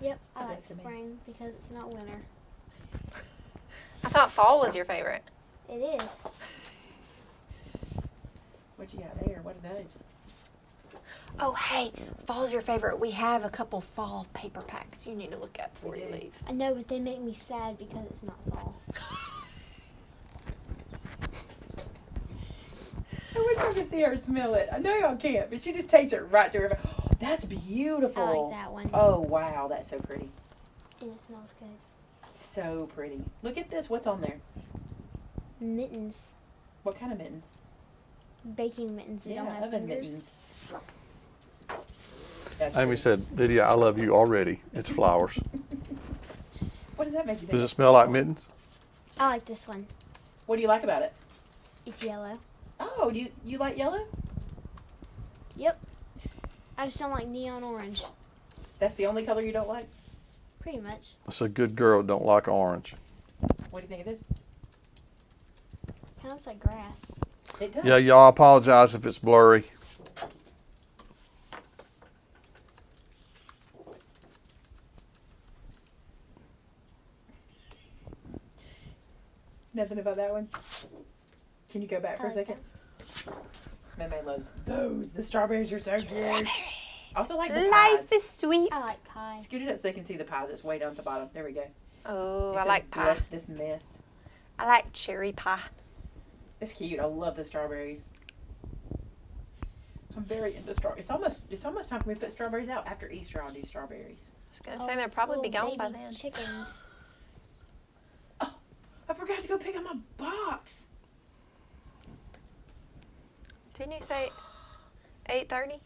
Yep, I It like is to me. spring because it's not winter. I thought fall was your favorite. It is. What you got there? What are those? Oh, hey, fall's your favorite. We have a couple fall paper packs you need to look at before We you do. leave. I know, but they make me sad because it's not fall. I wish I could see her smell it. I know y'all can't, but she just takes it right to her. That's beautiful. I like that one. Oh, wow. That's so pretty. And it smells good. So pretty. Look at this. What's on there? Mittens. What kind of mittens? Baking mittens that don't have oven fingers. mittens. That's Amy pretty. said, Lydia, I love you already. It's flowers. What does that make you think? Does it of? smell like mittens? I like this one. What do you like about it? It's yellow. Oh, do you like yellow? Yep. I just don't like neon orange. That's the only color you don't like? Pretty much. It's a good girl, don't like orange. What do you think of this? Kind of looks like grass. It does. Yeah, y'all, I apologize if it's blurry. Nothing about that one? Can you go back for a I like second? Maymay loves those. The strawberries are so good. I also like the pies. Life is sweet. I like pie. Scoot it up so they can see the pies. It's way down at the bottom. There we go. Oh, It I says, like pie. Bless this mess. I like cherry pie. It's cute. I love the strawberries. I'm very into strawberries. It's almost time for me to put strawberries out. After Easter, I'll do strawberries. I was going to say they'll probably be little gone by baby then. Chickens. I forgot to go pick up my box. Didn't you say 8:30?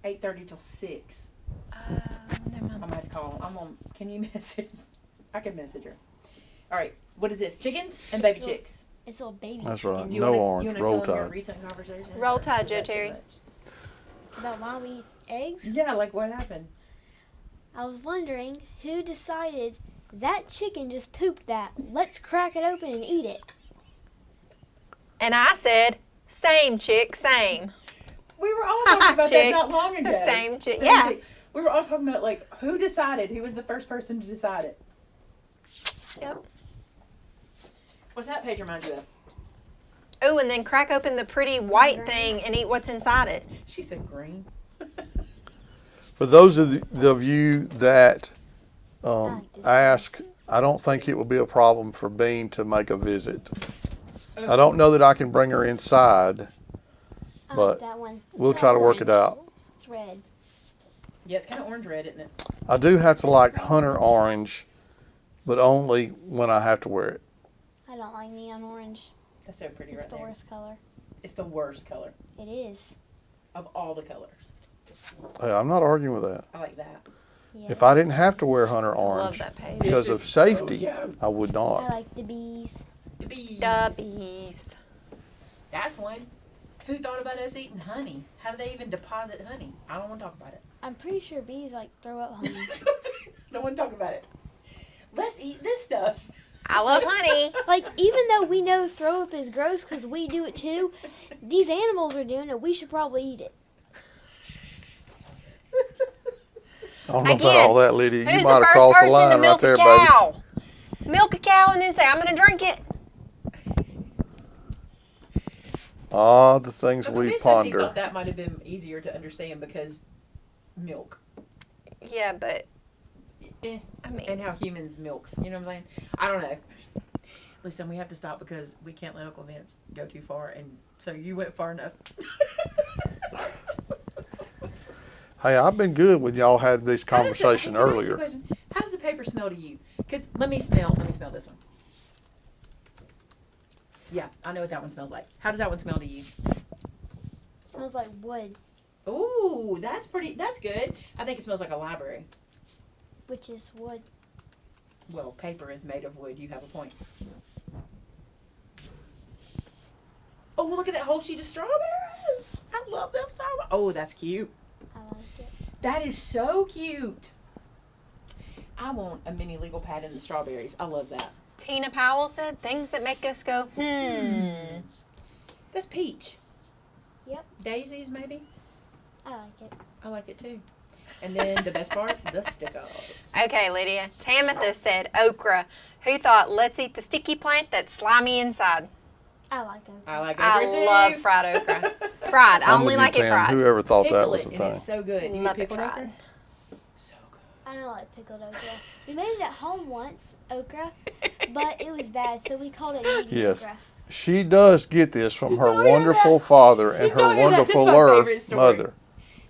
8:30 till 6. Never I'm mind. gonna have to call. Can you message? I can message her. All right. What is this? Chickens and baby It's chicks. It's little baby. That's right. Do you No wanna- orange, you wanna roll tell them your tide. recent conversation? Roll Tide, Or is Joe that too Terry. much? About why we eat eggs. Yeah, like what happened? I was wondering who decided that chicken just pooped that. Let's crack it open and eat it. And I said, same chick, same. We were all talking about that Chick. not long ago. Same chick, yeah. chick. We were all talking about like who decided, who was the first person to decide it. Yep. What's that page remind you of? Oh, and then crack open the pretty white thing and eat what's inside it. She said green. For those of you that like this ask, I don't think it will be a problem for Bean to make a visit. I don't know that I can bring her inside, I but like that one. we'll It's try to work it orange. out. It's red. Yeah, it's kind of orange red, isn't it? I do have to like hunter orange, but only when I have to wear it. I don't like neon orange. That's so pretty It's right the there. worst color. It's the worst color It is. of all the colors. Hey, I'm not arguing with that. I like that. Yeah. If I didn't have to wear hunter I love orange that page. because This of is so safety, cute. I would I not. like the bees. The bees. Dubbies. That's one. Who thought about us eating honey? How do they even deposit honey? I don't want to talk about it. I'm pretty sure bees like throw up honey. Don't want to talk about it. Let's eat this stuff. I love honey. Like, even though we know throw up is gross because we do it too, these animals are doing it. We should probably eat it. I don't know about Again, all that, Lydia. You Who's might the have first crossed the person to line right milk there, a baby. cow? Milk a cow and then say, I'm going to drink it. Ah, the things But we Chris says he ponder. thought that might have been easier to understand because milk. Yeah, but, Eh. I mean, And how humans milk. You know what I'm saying? I don't know. Listen, we have to stop because we can't let Uncle Vince go too far, and so you went far enough. Hey, I've been good when y'all had this How does the- conversation hey, can I ask you a earlier. question? How does the paper smell to you? Because let me smell this one. Yeah, I know what that one smells like. How does that one smell to you? Smells like wood, Ooh, that's good. I think it smells like a library. which is wood. Well, paper is made of wood. You have a point. Oh, look at that whole sheet of strawberries. I love them so much. Oh, that's cute. I like it. That is so cute. I want a mini legal pad in the strawberries. I love that. Tina Powell said things that make us go, That's peach. Yep. Daisies, maybe? I like it. I like it too. And then the best part, the stickers. Okay, Lydia. Tamitha said okra. Who thought, let's eat the sticky plant that's slimy inside? I like it. I like I everything. love fried okra. Fried. I I'm only with you, like it Tam. fried. Whoever thought that Pickle was it, a and thing. it's so good. You Love eat it pickled fried. okra? So good. I don't like pickled okra. We made it at home once, okra, but it was bad, so we called it Yes. okra. She does get this from You her told me wonderful that. father You and her told me that. This is my wonderful favorite story. mother.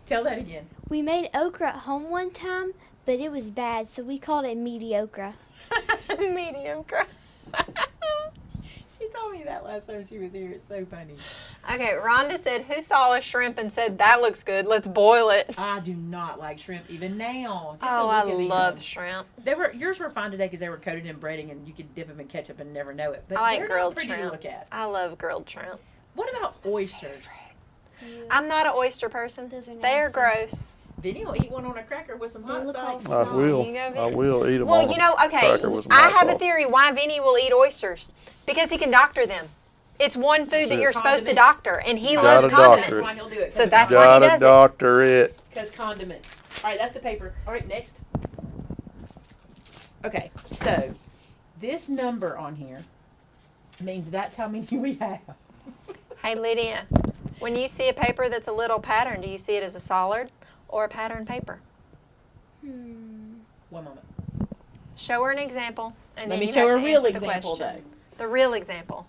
Tell that again. We made okra at home one time, but it was bad, so we called it mediocre. Mediocre. She told me that last time she was here. It's so funny. Okay, Rhonda said, who saw a shrimp and said, that looks good, let's boil it? I do not like shrimp even now. Just Oh, the I look of them. love shrimp. Yours were fine today because they were coated in breading and you could dip them in ketchup and never know it. But I like they're grilled not pretty shrimp. to look at. I love grilled shrimp. What about oysters? I'm not an oyster person. Those are They're nasty. gross. Vinny will eat one on a cracker with some hot look like sauce. I will. You go, Vinny. I will eat them Well, on you know, a okay, cracker with some I hot have a sauce. theory why Vinny will eat oysters. Because he can doctor them. It's one food that it. you're supposed to Condiments. doctor, and he Gotta loves doctor condiments. it. That's why he'll do it. So that's why he Gotta does it. doctor it. Because condiments. All right, that's the paper. All right, next. Okay, so this number on here means that's how many we have. Hey, Lydia, when you see a paper that's a little pattern, do you see it as a solid or a pattern paper? One moment. Show her an example, and Let then me you show have a to real answer the example, question. The real example.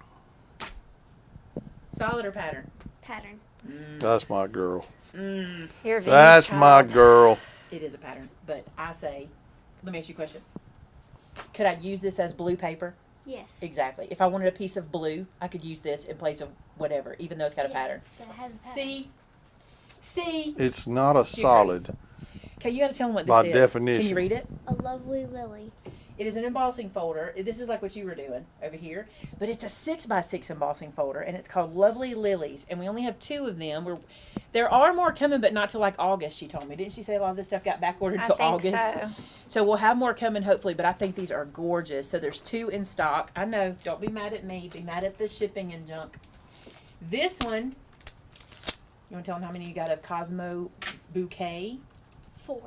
Solid or pattern? Pattern. That's my girl. Here, Vinny's That's my child. girl. It is a pattern, but I say, let me ask you a question. Could I use this as blue paper? Yes. Exactly. If I wanted a piece of blue, I could use this in place of whatever, even though it's got a Yes, pattern. That has a pattern. See? It's not a solid. Okay, you got to tell them what this By is. definition. Can you read it? A lovely lily. It is an embossing folder. This is like what you were doing over here, but it's a 6x6 embossing folder, and it's called Lovely Lilies, and we only have 2 of them. There are more coming, but not till like August. She told me, didn't she say a lot of this stuff got back ordered I till think August? so. So we'll have more coming hopefully, but I think these are gorgeous. So there's 2 in stock. I know. Don't be mad at me. Be mad at the shipping and junk. This one, you want to tell them how many you got of Cosmo Bouquet? 4.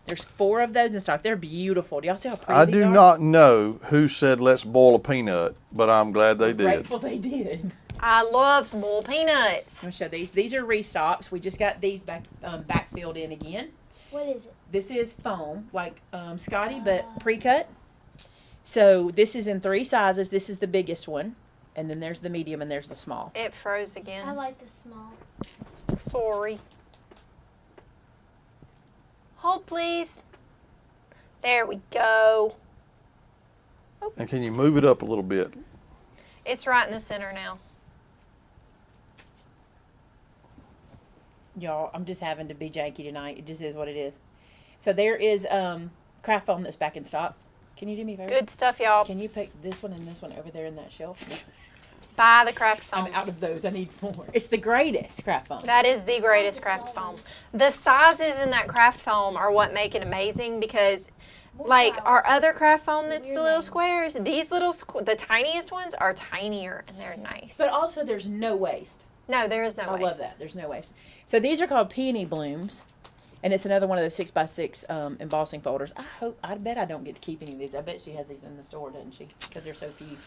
There's 4 of those in stock. They're beautiful. Do y'all see how pretty I these do are? not know who said let's boil a peanut, but I'm glad they did. Grateful they did. I love small peanuts. I'm gonna show these. These are restocks. We just got these backfilled in again. What is it? This is foam, like Scotty, but pre-cut. So this is in 3 sizes. This is the biggest one. And then there's the medium and there's the small. It froze I again. like the small. Sorry. Hold, please. There we go. And can you move it up a little bit? It's right in the center now. Y'all, I'm just having to be janky tonight. It just is what it is. So there is craft foam that's back in stock. Can you do me a favor? Good stuff, y'all. Can you pick this one and this one over there in that shelf? Buy the craft foam. I'm out of those. I need more. It's the greatest craft foam. That is the greatest craft foam. The sizes in that craft foam are what make it amazing because, like, our other craft foam that's the little squares, these little, the tiniest ones are tinier and they're nice. But also there's no waste. No, there is no I waste. love that. There's no waste. So these are called peony blooms. And it's another one of those 6x6 embossing folders. I bet I don't get to keep any of these. I bet she has these in the store, doesn't she? Because they're so few.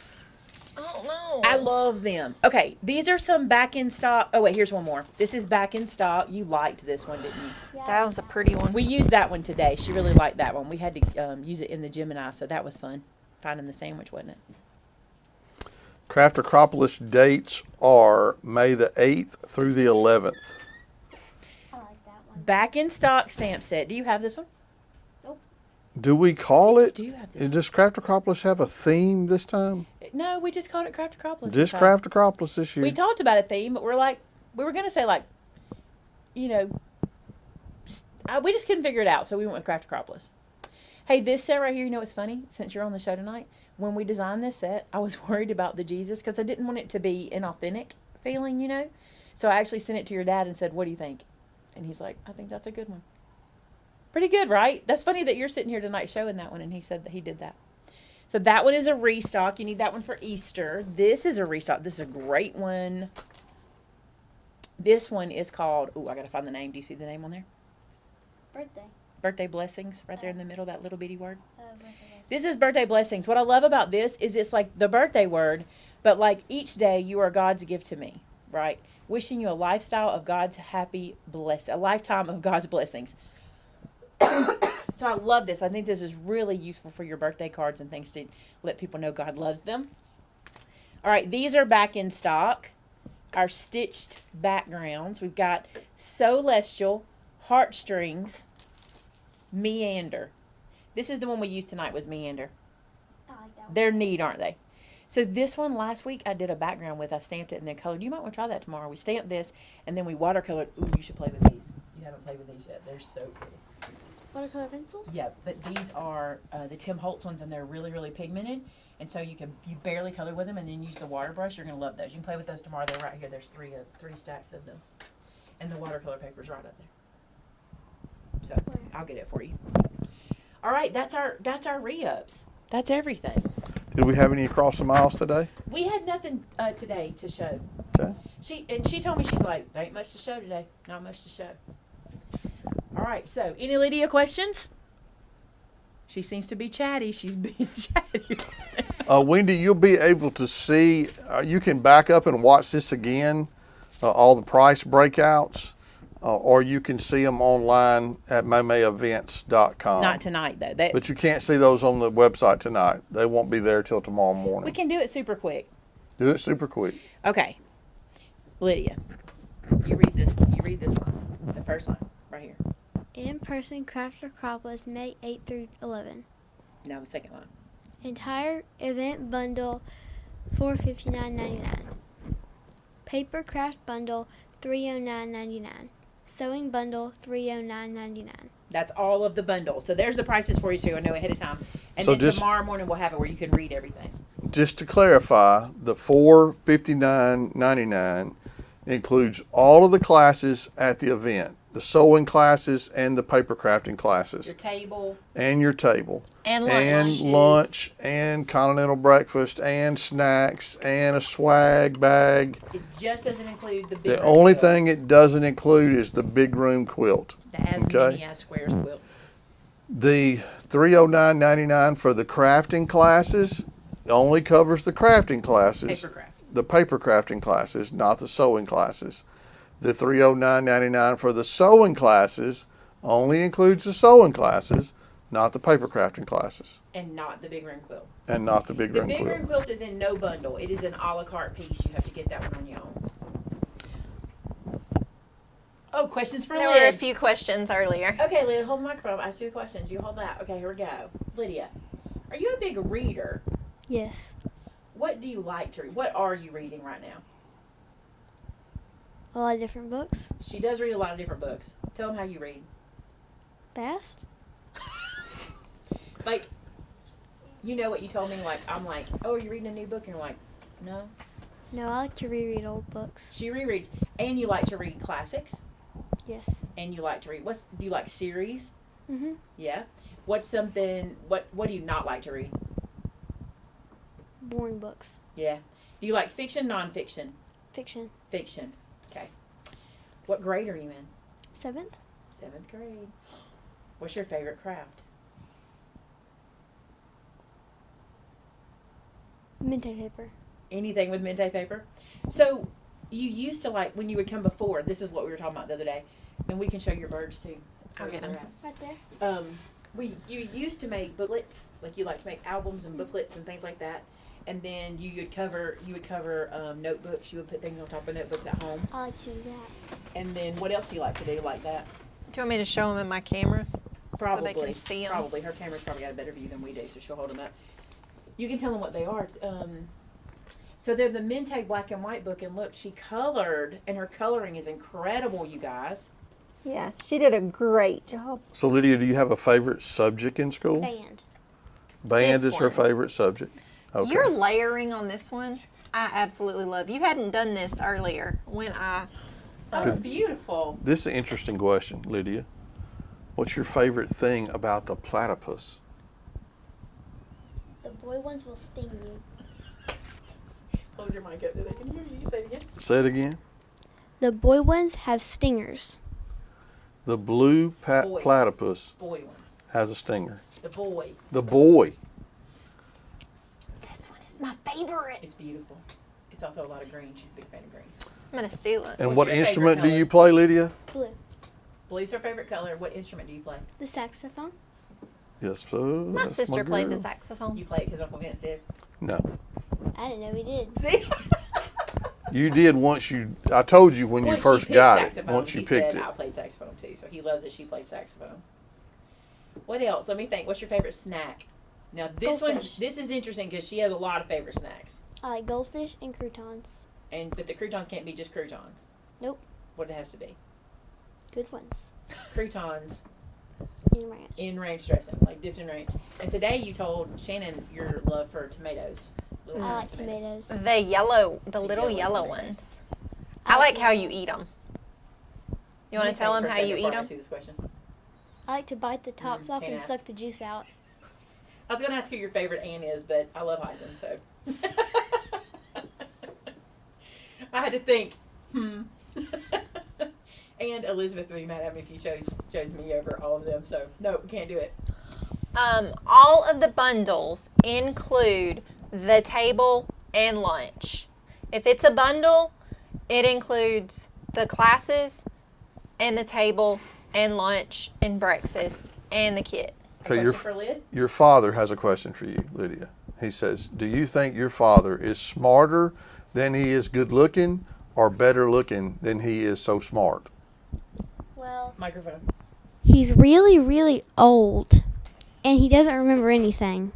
I don't know. I love them. Okay, these are some back in stock. Oh, wait, here's one more. This is back in stock. You liked this one, didn't you? Yeah. That was a pretty one. We used that one today. She really liked that one. We had to use it in the Gemini, so that was fun. Finding the sandwich, wasn't it? Craft-a-cropolis dates are May the 8th through the 11th. I like that one. Back in stock stamp set. Do you have this one? Do we call it? Do you have this? Does Craft-a-cropolis have a theme this time? No, we just called it Craft-a-cropolis. Just this time. Craft-a-cropolis this year? We talked about a theme, but we were going to say, like, you know, we just couldn't figure it out, so we went with Craft-a-cropolis. Hey, this set right here, you know what's funny? Since you're on the show tonight, when we designed this set, I was worried about the Jesus because I didn't want it to be an authentic feeling, you know? So I actually sent it to your dad and said, what do you think? And he's like, I think that's a good one. Pretty good, right? That's funny that you're sitting here tonight showing that one, and he said that he did that. So that one is a restock. You need that one for Easter. This is a restock. This is a great one. This one is called, I got to find the name. Do you see the name on there? Birthday. Birthday Blessings, right there in the middle, that little bitty word. Birthday. This is Birthday Blessings. What I love about this is it's like the birthday word, but like each day you are God's gift to me, right? Wishing you a lifestyle of God's a lifetime of God's blessings. So I love this. I think this is really useful for your birthday cards and things to let people know God loves them. All right, these are back in stock. Our stitched backgrounds. We've got Celestial, Heartstrings, Meander. This is the one we used tonight was Meander. I like that one. They're neat, aren't they? So this one last week I did a background with. I stamped it and then colored. You might want to try that tomorrow. We stamped this and then we watercolored. Ooh, you should play with these. You haven't played with these yet. They're so cool. Watercolor pencils? Yeah, but these are the Tim Holtz ones, and they're really, really pigmented. And so you barely color with them, and then use the water brush. You're gonna love those. You can play with those tomorrow. They're right here. There's three stacks of them, and the watercolor paper's right up there. So I'll get it for you. All right, that's our re-ups. That's everything. Did we have any across the miles today? We had nothing today to show. Okay. She told me, she's like, there ain't much to show today. Not much to show. All right, so any Lydia questions? She seems to be chatty. She's being chatty. Wendy, you'll be able to see, you can back up and watch this again, all the price breakouts, or you can see them online at maymayevents.com. Not tonight, though. But you can't see those on the website tonight. They won't be there till tomorrow morning. We can do it super quick. Do it super quick. Okay. Lydia, you read this one, the first line, right here. In-person Craft-a-cropolis, May 8th through 11. Now the second line. Entire event bundle, $459.99. Paper craft bundle, $309.99. Sewing bundle, $309.99. That's all of the bundle. So there's the prices for you, so you'll know ahead of time. And So then just- tomorrow morning we'll have it where you can read everything. Just to clarify, the $459.99 includes all of the classes at the event, the sewing classes and the paper crafting classes, Your table and your table, and and lunch, and continental breakfast, and snacks, and a swag bag. It just doesn't include the big. The only thing it doesn't include is the big room quilt. the as okay. many as squares quilt. The $309.99 for the crafting classes only covers the crafting classes. Paper craft. The paper crafting classes, not the sewing classes. The $309.99 for the sewing classes only includes the sewing classes, Not the paper crafting classes. And not the big room quilt. And not the big The room big quilt. room quilt is in no bundle. It is an a la carte piece. You have to get that one on your own. Oh, questions for There Lyd. were a few questions earlier. Okay, Lyd, hold the microphone. I ask you the questions. You hold that. Okay, here we go. Lydia, are you a big reader? Yes. What do you like to read? What are you reading right now? A lot of different books. She does read a lot of different books. Tell them how you read. Fast. Like, you know what you told me? Like, I'm like, oh, are you reading a new book? And you're like, no. No, I like to reread old books. She rereads. And you like to read classics. Yes. And you like to read. Do you like series? Mm-hmm. Yeah. What's something, what do you not like to read? Boring books. Yeah. Do you like fiction, nonfiction? Fiction. Fiction. Okay. What grade are you in? 7th. 7th grade. What's your favorite craft? Mente paper. Anything with mente paper? So, you used to like, when you would come before, this is what we were talking about the other day, and we can show your birds too. I'll get 'em. Right there. You used to make booklets, like you like to make albums and booklets and things like that, and then you would cover notebooks. You would put things on top of notebooks at home, I like to do that. and then what else do you like to do like that? Do you want me to show them in my camera? Probably, So they can see 'em? Probably. Her camera's probably got a better view than we do, so she'll hold them up. You can tell them what they are. So they're the Mente black and white book, and look, she colored, and her coloring is incredible, you guys. Yeah, she did a great job. So, Lydia, do you have a favorite subject in school? Band. Band This is her one. favorite subject. Okay. Your layering on this one, I absolutely love. You hadn't done this earlier when I. Oh, it's beautiful. This is an interesting question, Lydia. What's your favorite thing about the platypus? The boy ones will sting you. Hold your mic up there. They can hear you. Say it again. Say it again. The boy ones have stingers. The blue Boy. platypus Boy ones. has a stinger. The boy. The boy. This one is my favorite. It's beautiful. It's also a lot of green. She's a big fan of green. I'm gonna steal it. And What's what your favorite instrument do color? you play, Lydia? Blue. Blue's her favorite color. What instrument do you play? The saxophone. Yes, sir. My That's sister played the girl. saxophone. You play it because Uncle Vince did. No. I didn't know he did. See? You did once you, I told you when you Once first she picked got it. saxophone, Once you he picked said, it. I played saxophone too, so he loves that she plays saxophone. What else? Let me think. What's your favorite snack? Now this Goldfish. this is interesting because she has a lot of favorite snacks, I like goldfish and croutons. but the croutons can't be just croutons. Nope. What it has to be? Good ones. Croutons In ranch. in ranch dressing, like dipped in ranch. And today you told Shannon your love for tomatoes. Little I green like tomatoes. The yellow, the little yellow yellow tomatoes. ones. I like how you eat them. You want can to tell think them for a how you second eat before I them? ask you this question. I like to bite the tops off can't and ask. suck the juice out. I was going to ask who your favorite aunt is, but I love Hyson, so. I had to think, And Elizabeth would be mad at me if you chose me over all of them, so no, can't do it. All of the bundles include the table and lunch. If it's a bundle, it includes the classes and the table and lunch and breakfast and the kit. Okay, Question for Lyd? your father has a question for you, Lydia. He says, do you think your father is smarter than he is good looking or better looking than he is so smart? Well, Microphone. he's really, really old. And he doesn't remember anything.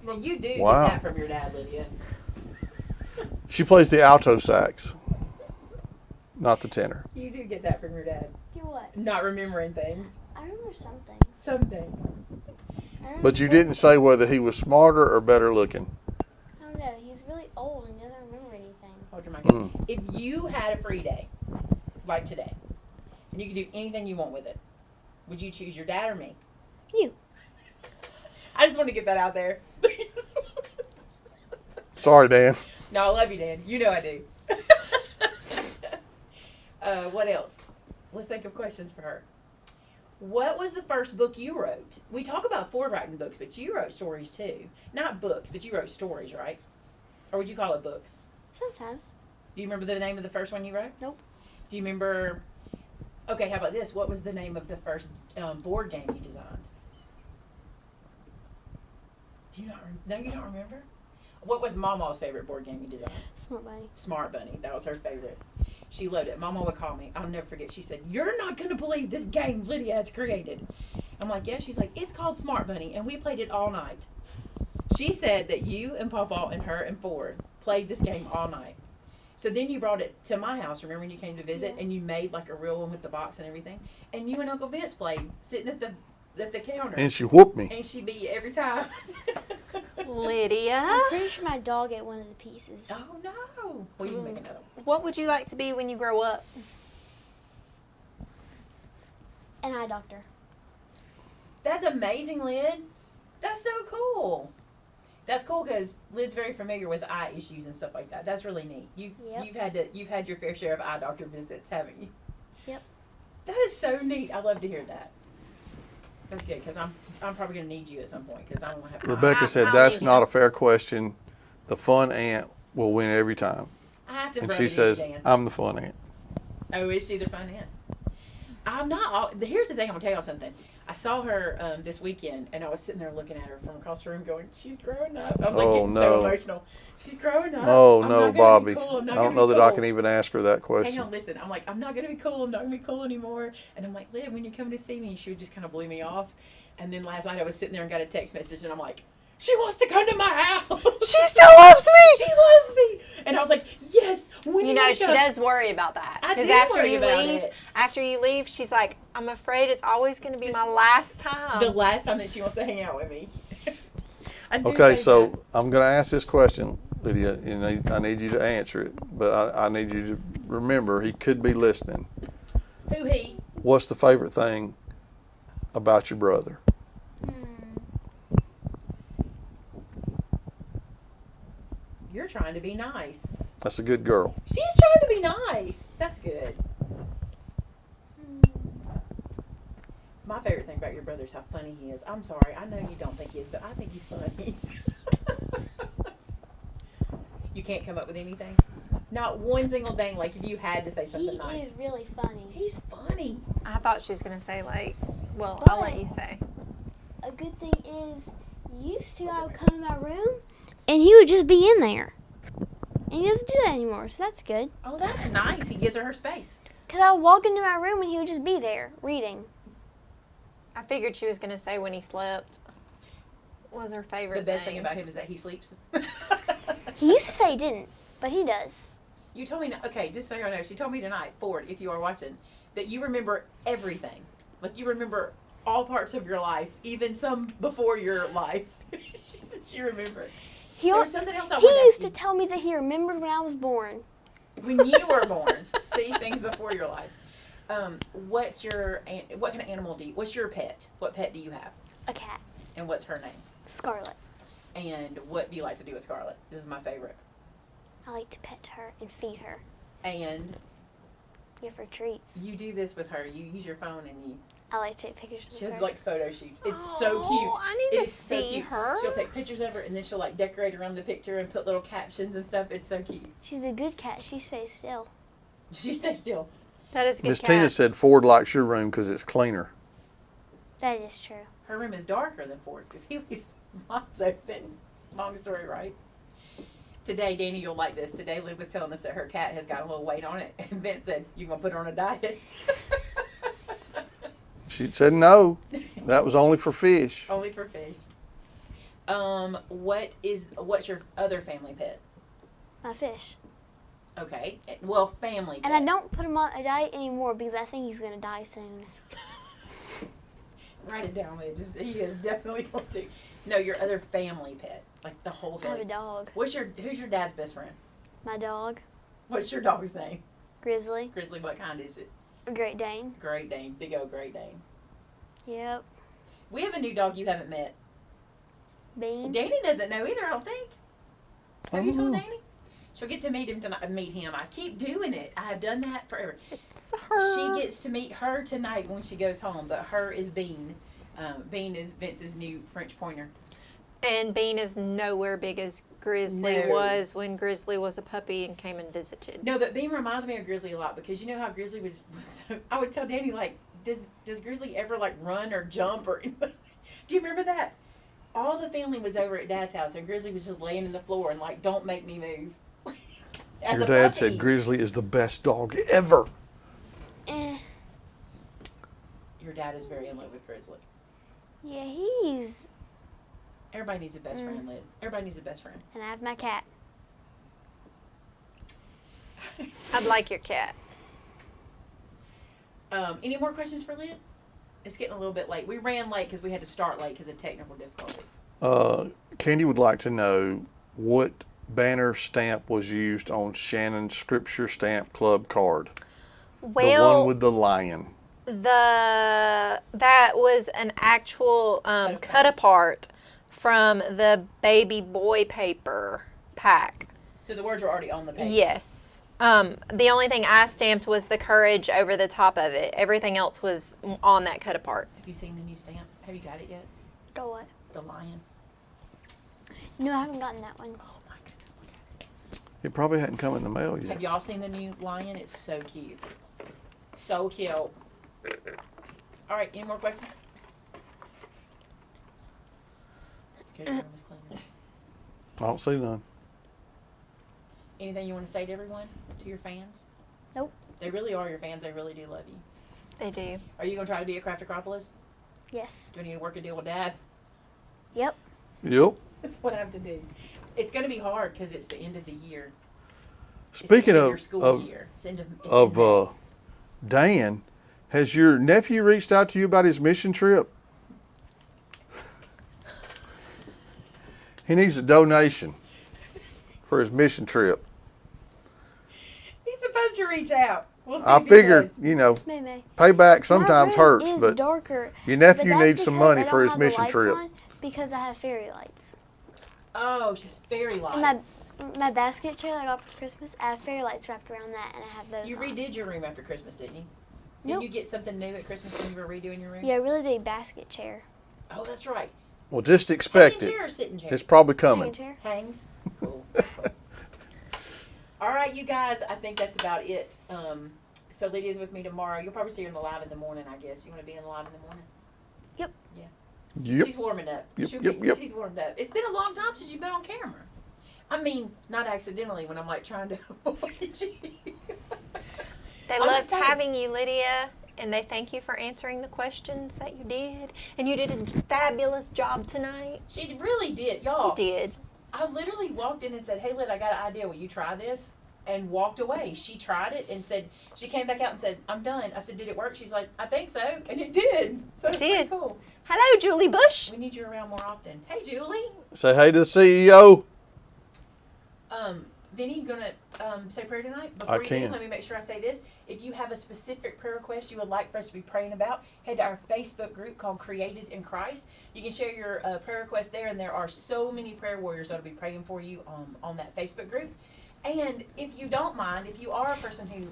Well, you do Wow. get that from your dad, Lydia. She plays the alto sax, not the tenor. You do get that from your dad. Get what? Not remembering things. I remember some things. Some things. But you didn't say whether he was smarter or better looking. I don't know. He's really old and doesn't remember anything. Hold your mic. Mm. If you had a free day, like today, and you could do anything you want with it, would you choose your dad or me? You. I just want to get that out there. Sorry, Dan. No, I love you, Dan. You know I do. What else? Let's think of questions for her. What was the first book you wrote? We talk about Ford writing books, but you wrote stories too. Not books, but you wrote stories, right? Or would you call it books? Sometimes. Do you remember the name of the first one you wrote? Nope. Do you remember... Okay, how about this? What was the name of the first board game you designed? Do you not? No, you don't remember. What was Mama's favorite board game you designed? Smart Bunny. Smart Bunny. That was her favorite. She loved it. Mama would call me. I'll never forget. She said, "You're not going to believe this game Lydia has created." I'm like, "Yeah." She's like, "It's called Smart Bunny, and we played it all night." She said that you and Papa and her and Ford played this game all night. So then you brought it to my house. Remember when you came to visit, Yeah. and you made like a real one with the box and everything? And you and Uncle Vince played sitting at the counter. And she whooped me. And she beat you every time. Lydia, I'm pretty sure my dog ate one of the pieces. Oh no! Well, you can make another one. what would you like to be when you grow up? An eye doctor. That's amazing, Lyd. That's so cool. That's cool because Lyd's very familiar with eye issues and stuff like that. That's really neat. Yep. You've had your fair share of eye doctor visits, haven't you? Yep. That is so neat. I love to hear that. That's good because I'm probably gonna need you at some point because I don't have. Rebecca said I'll that's need not you. a fair question. The fun aunt will win every time. I have to. And rub she it in, says, Dan. I'm the fun aunt. Oh, is she the fun aunt? I'm not. Here's the thing. I'm gonna tell y'all something. I saw her this weekend, and I was sitting there looking at her from across the room, going, "She's growing up." I was like Oh, getting no. so emotional. She's growing up. Oh, I'm no, not gonna be Bobby. cool. I'm not I gonna don't be know that I cool. can even ask her that Hang question. on, listen. I'm like, I'm not gonna be cool. I'm not gonna be cool anymore. And I'm like, Lyd, when you come to see me, she would just kind of blew me off. And then last night I was sitting there and got a text message, and I'm like, she wants to come to my house. She still loves me. She loves me. And I was like, yes. When You you know, wanna she come? does worry about that. I Because do after worry you about leave, it. she's like, I'm afraid it's always going to be This- my last time. The last time that she wants to hang out with me. I do Okay, say so that. I'm going to ask this question, Lydia. I need you to answer it, but I need you to remember he could be listening. Who he? What's the favorite thing about your brother? You're trying to be nice. That's a good girl. She's trying to be nice. That's good. My favorite thing about your brother is how funny he is. I'm sorry, I know you don't think he is, but I think he's funny. You can't come up with anything? Not one single thing, like if you had to say He something nice. is really funny. He's funny. I thought she was going to say, like, well, I'll let you say. A good thing is, used to I would come in my room, and he would just be in there. And he doesn't do that anymore, so that's good. Oh, that's nice. He gives her space. Because I would walk into my room, and he would just be there, reading. I figured she was going to say when he slept was her favorite The best thing about him is that he sleeps. He used to say he didn't, but he does. You told me, okay, just so you know, she told me tonight, Ford, if you are watching, that you remember everything. Like you remember all parts of your life, even some before your life. She said she remembered. He, There was something else I he wanted to used ask to tell me that he remembered when I was born. When you were born, see things before your life. What kind of animal what's your pet? What pet do you have? A cat. And what's her name? Scarlet. And what do you like to do with Scarlet? This is my favorite. I like to pet her and feed her. And Give her treats. you do this with her. You use your phone and I like to take pictures she of has her. like photo shoots. It's so cute. I need It to is so see cute. her. She'll take pictures of her and then she'll like decorate around the picture and put little captions and stuff. It's so cute. She's a good cat. She stays still. She stays still. That is a good Miss cat. Tina said Ford likes your room because it's cleaner. That is true. Her room is darker than Ford's because he leaves the blinds open. Long story, right? Today, Danny, you'll like this. Today, Lyd was telling us that her cat has got a little weight on it, and Vince said, "You gonna put her on a diet?" She said no. That was only for fish. Only for fish. What's your other family pet? My fish. Okay, well, family pet. And I don't put him on a diet anymore because I think he's going to die soon. Write it down, Lyd. He is definitely going to. No, your other family pet, like the whole I have a family. dog. Who's your dad's best friend? My dog. What's your dog's name? Grizzly. Grizzly. What kind is it? A Great Dane. Great Dane. Big old Great Dane. Yep. We have a new dog you haven't met. Bean. Danny doesn't know either, I don't think. Have you told Oh. Danny? She'll get to meet him tonight. Meet him. I keep doing it. I have done that forever. It's her. She gets to meet her tonight when she goes home, but her is Bean. Bean is Vince's new French pointer. And Bean is nowhere big as Grizzly No. was when Grizzly was a puppy and came and visited. No, but Bean reminds me of Grizzly a lot because you know how Grizzly was so. I would tell Danny like, does Grizzly ever like run or jump or? Do you remember that? all the family was over at Dad's house, and Grizzly was just laying in the floor and like, "Don't make me move." As Your a dad puppy. said Grizzly is the best dog ever. Eh. Your dad is very in love with Grizzly. Yeah, he's. Everybody needs a best friend, Lid. Everybody needs a best friend. And I have my cat. I'd like your cat. Any more questions for Lid? It's getting a little bit late. We ran late because we had to start late because of technical difficulties. Candy would like to know what banner stamp was used on Shannon's Scripture Stamp Club card. The Well, one with the lion. that was an actual cut apart from the baby boy paper pack. So the words were already on the page. Yes. The only thing I stamped was the courage over the top of it. Everything else was on that cut apart. Have you seen the new stamp? Have you got it yet? Go what? The lion. No, I haven't gotten that one. Oh my goodness, look at it. It probably hadn't come in the mail yet. Have y'all seen the new lion? It's so cute. So cute. All right, any more questions? Okay, Miss Clanton. I don't see none. Anything you want to say to everyone? To your fans? Nope. They really are your fans. They really do love you. They do. Are you going to try to be a Craft-a-cropolis? Yes. Do you need to work a deal with Dad? Yep. Yep. That's what I have to do. It's going to be hard because it's the end of the year. Speaking your of school year. It's end of May. Dan, has your nephew reached out to you about his mission trip? He needs a donation for his mission trip. He's supposed to reach out. We'll see I if he figured, does. you know, Maymay. payback sometimes My room hurts, is but darker, your but nephew that's needs some because money I for don't his have the mission lights trip. on because I have fairy lights. Oh, it's just fairy And lights. my basket chair that I got for Christmas, I have fairy lights wrapped around that, and I have those You on. redid your room after Christmas, didn't you? Nope. Didn't you get something new at Christmas when you were redoing your room? Yeah, a really big basket chair. Oh, that's right. Well, just expect Hanging it. chair or sitting chair? It's probably Hanging coming. chair. Hangs. Cool. All right, you guys. I think that's about it. So Lydia's with me tomorrow. You'll probably see her in the live in the morning, I guess. You want to be in the live in the morning? Yep. Yeah. Yep. She's warming up. Yep, She'll yep, be- yep. She's warmed up. It's been a long time since you've been on camera. I mean, not accidentally when I'm like trying to avoid you. They I'm loved excited. having you, Lydia, and they thank you for answering the questions that you did. And you did a fabulous job tonight. She really did, y'all. You did. I literally walked in and said, "Hey, Lyd, I got an idea. Will you try this?" And walked away. She tried it and said, she came back out and said, "I'm done." I said, "Did it work?" She's like, "I think so," and it did. So it's Did. pretty cool. Hello, Julie Bush. We need you around more often. Hey, Julie. Say hey to the CEO. Vinny, you gonna say prayer tonight? I Before you do, can. let me make sure I say this. If you have a specific prayer request you would like for us to be praying about, head to our Facebook group called Created in Christ. You can share your prayer request there, and there are so many prayer warriors that will be praying for you on that Facebook group. And if you don't mind, if you are a person who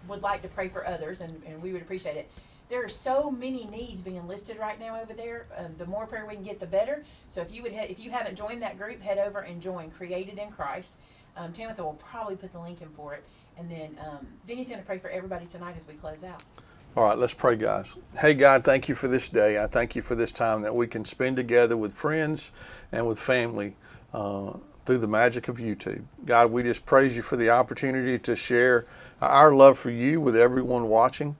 would like to pray for others, and we would appreciate it, there are so many needs being listed right now over there. The more prayer we can get, the better. So if you haven't joined that group, head over and join Created in Christ. Tamitha will probably put the link in for it. And then Vinny's going to pray for everybody tonight as we close out. All right, let's pray, guys. Hey, God, thank you for this day. I thank you for this time that we can spend together with friends and with family through the magic of YouTube. God, we just praise you for the opportunity to share our love for you with everyone watching.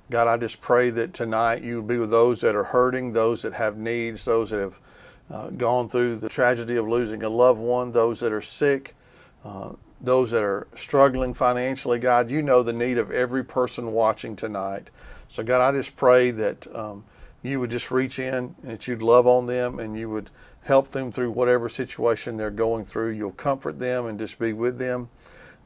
God, I just pray that tonight you would be with those that are hurting, those that have needs, those that have gone through the tragedy of losing a loved one, those that are sick, those that are struggling financially. God, you know the need of every person watching tonight. So God, I just pray that you would just reach in, and that you'd love on them, and you would help them through whatever situation they're going through. You'll comfort them and just be with them.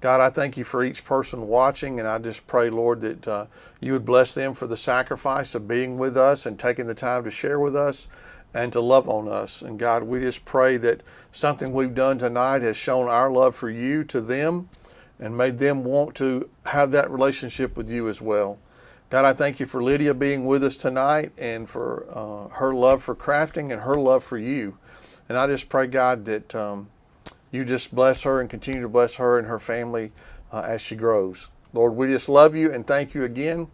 God, I thank you for each person watching, and I just pray, Lord, that you would bless them for the sacrifice of being with us and taking the time to share with us and to love on us. And God, we just pray that something we've done tonight has shown our love for you to them and made them want to have that relationship with you as well. God, I thank you for Lydia being with us tonight and for her love for crafting and her love for you. And I just pray, God, that you just bless her and continue to bless her and her family as she grows. Lord, we just love you and thank you again.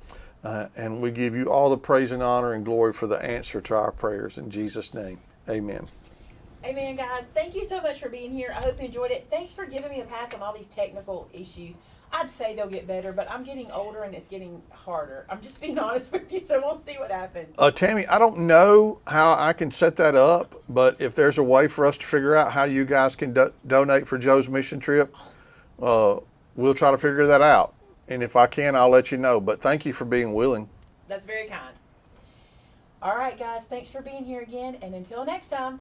And we give you all the praise and honor and glory for the answer to our prayers in Jesus' name. Amen. Amen, guys. Thank you so much for being here. I hope you enjoyed it. Thanks for giving me a pass on all these technical issues. I'd say they'll get better, but I'm getting older and it's getting harder. I'm just being honest with you, so we'll see what happens. Tammy, I don't know how I can set that up, but if there's a way for us to figure out how you guys can donate for Joe's mission trip, we'll try to figure that out. And if I can, I'll let you know. But thank you for being willing. That's very kind. All right, guys. Thanks for being here again, and until next time.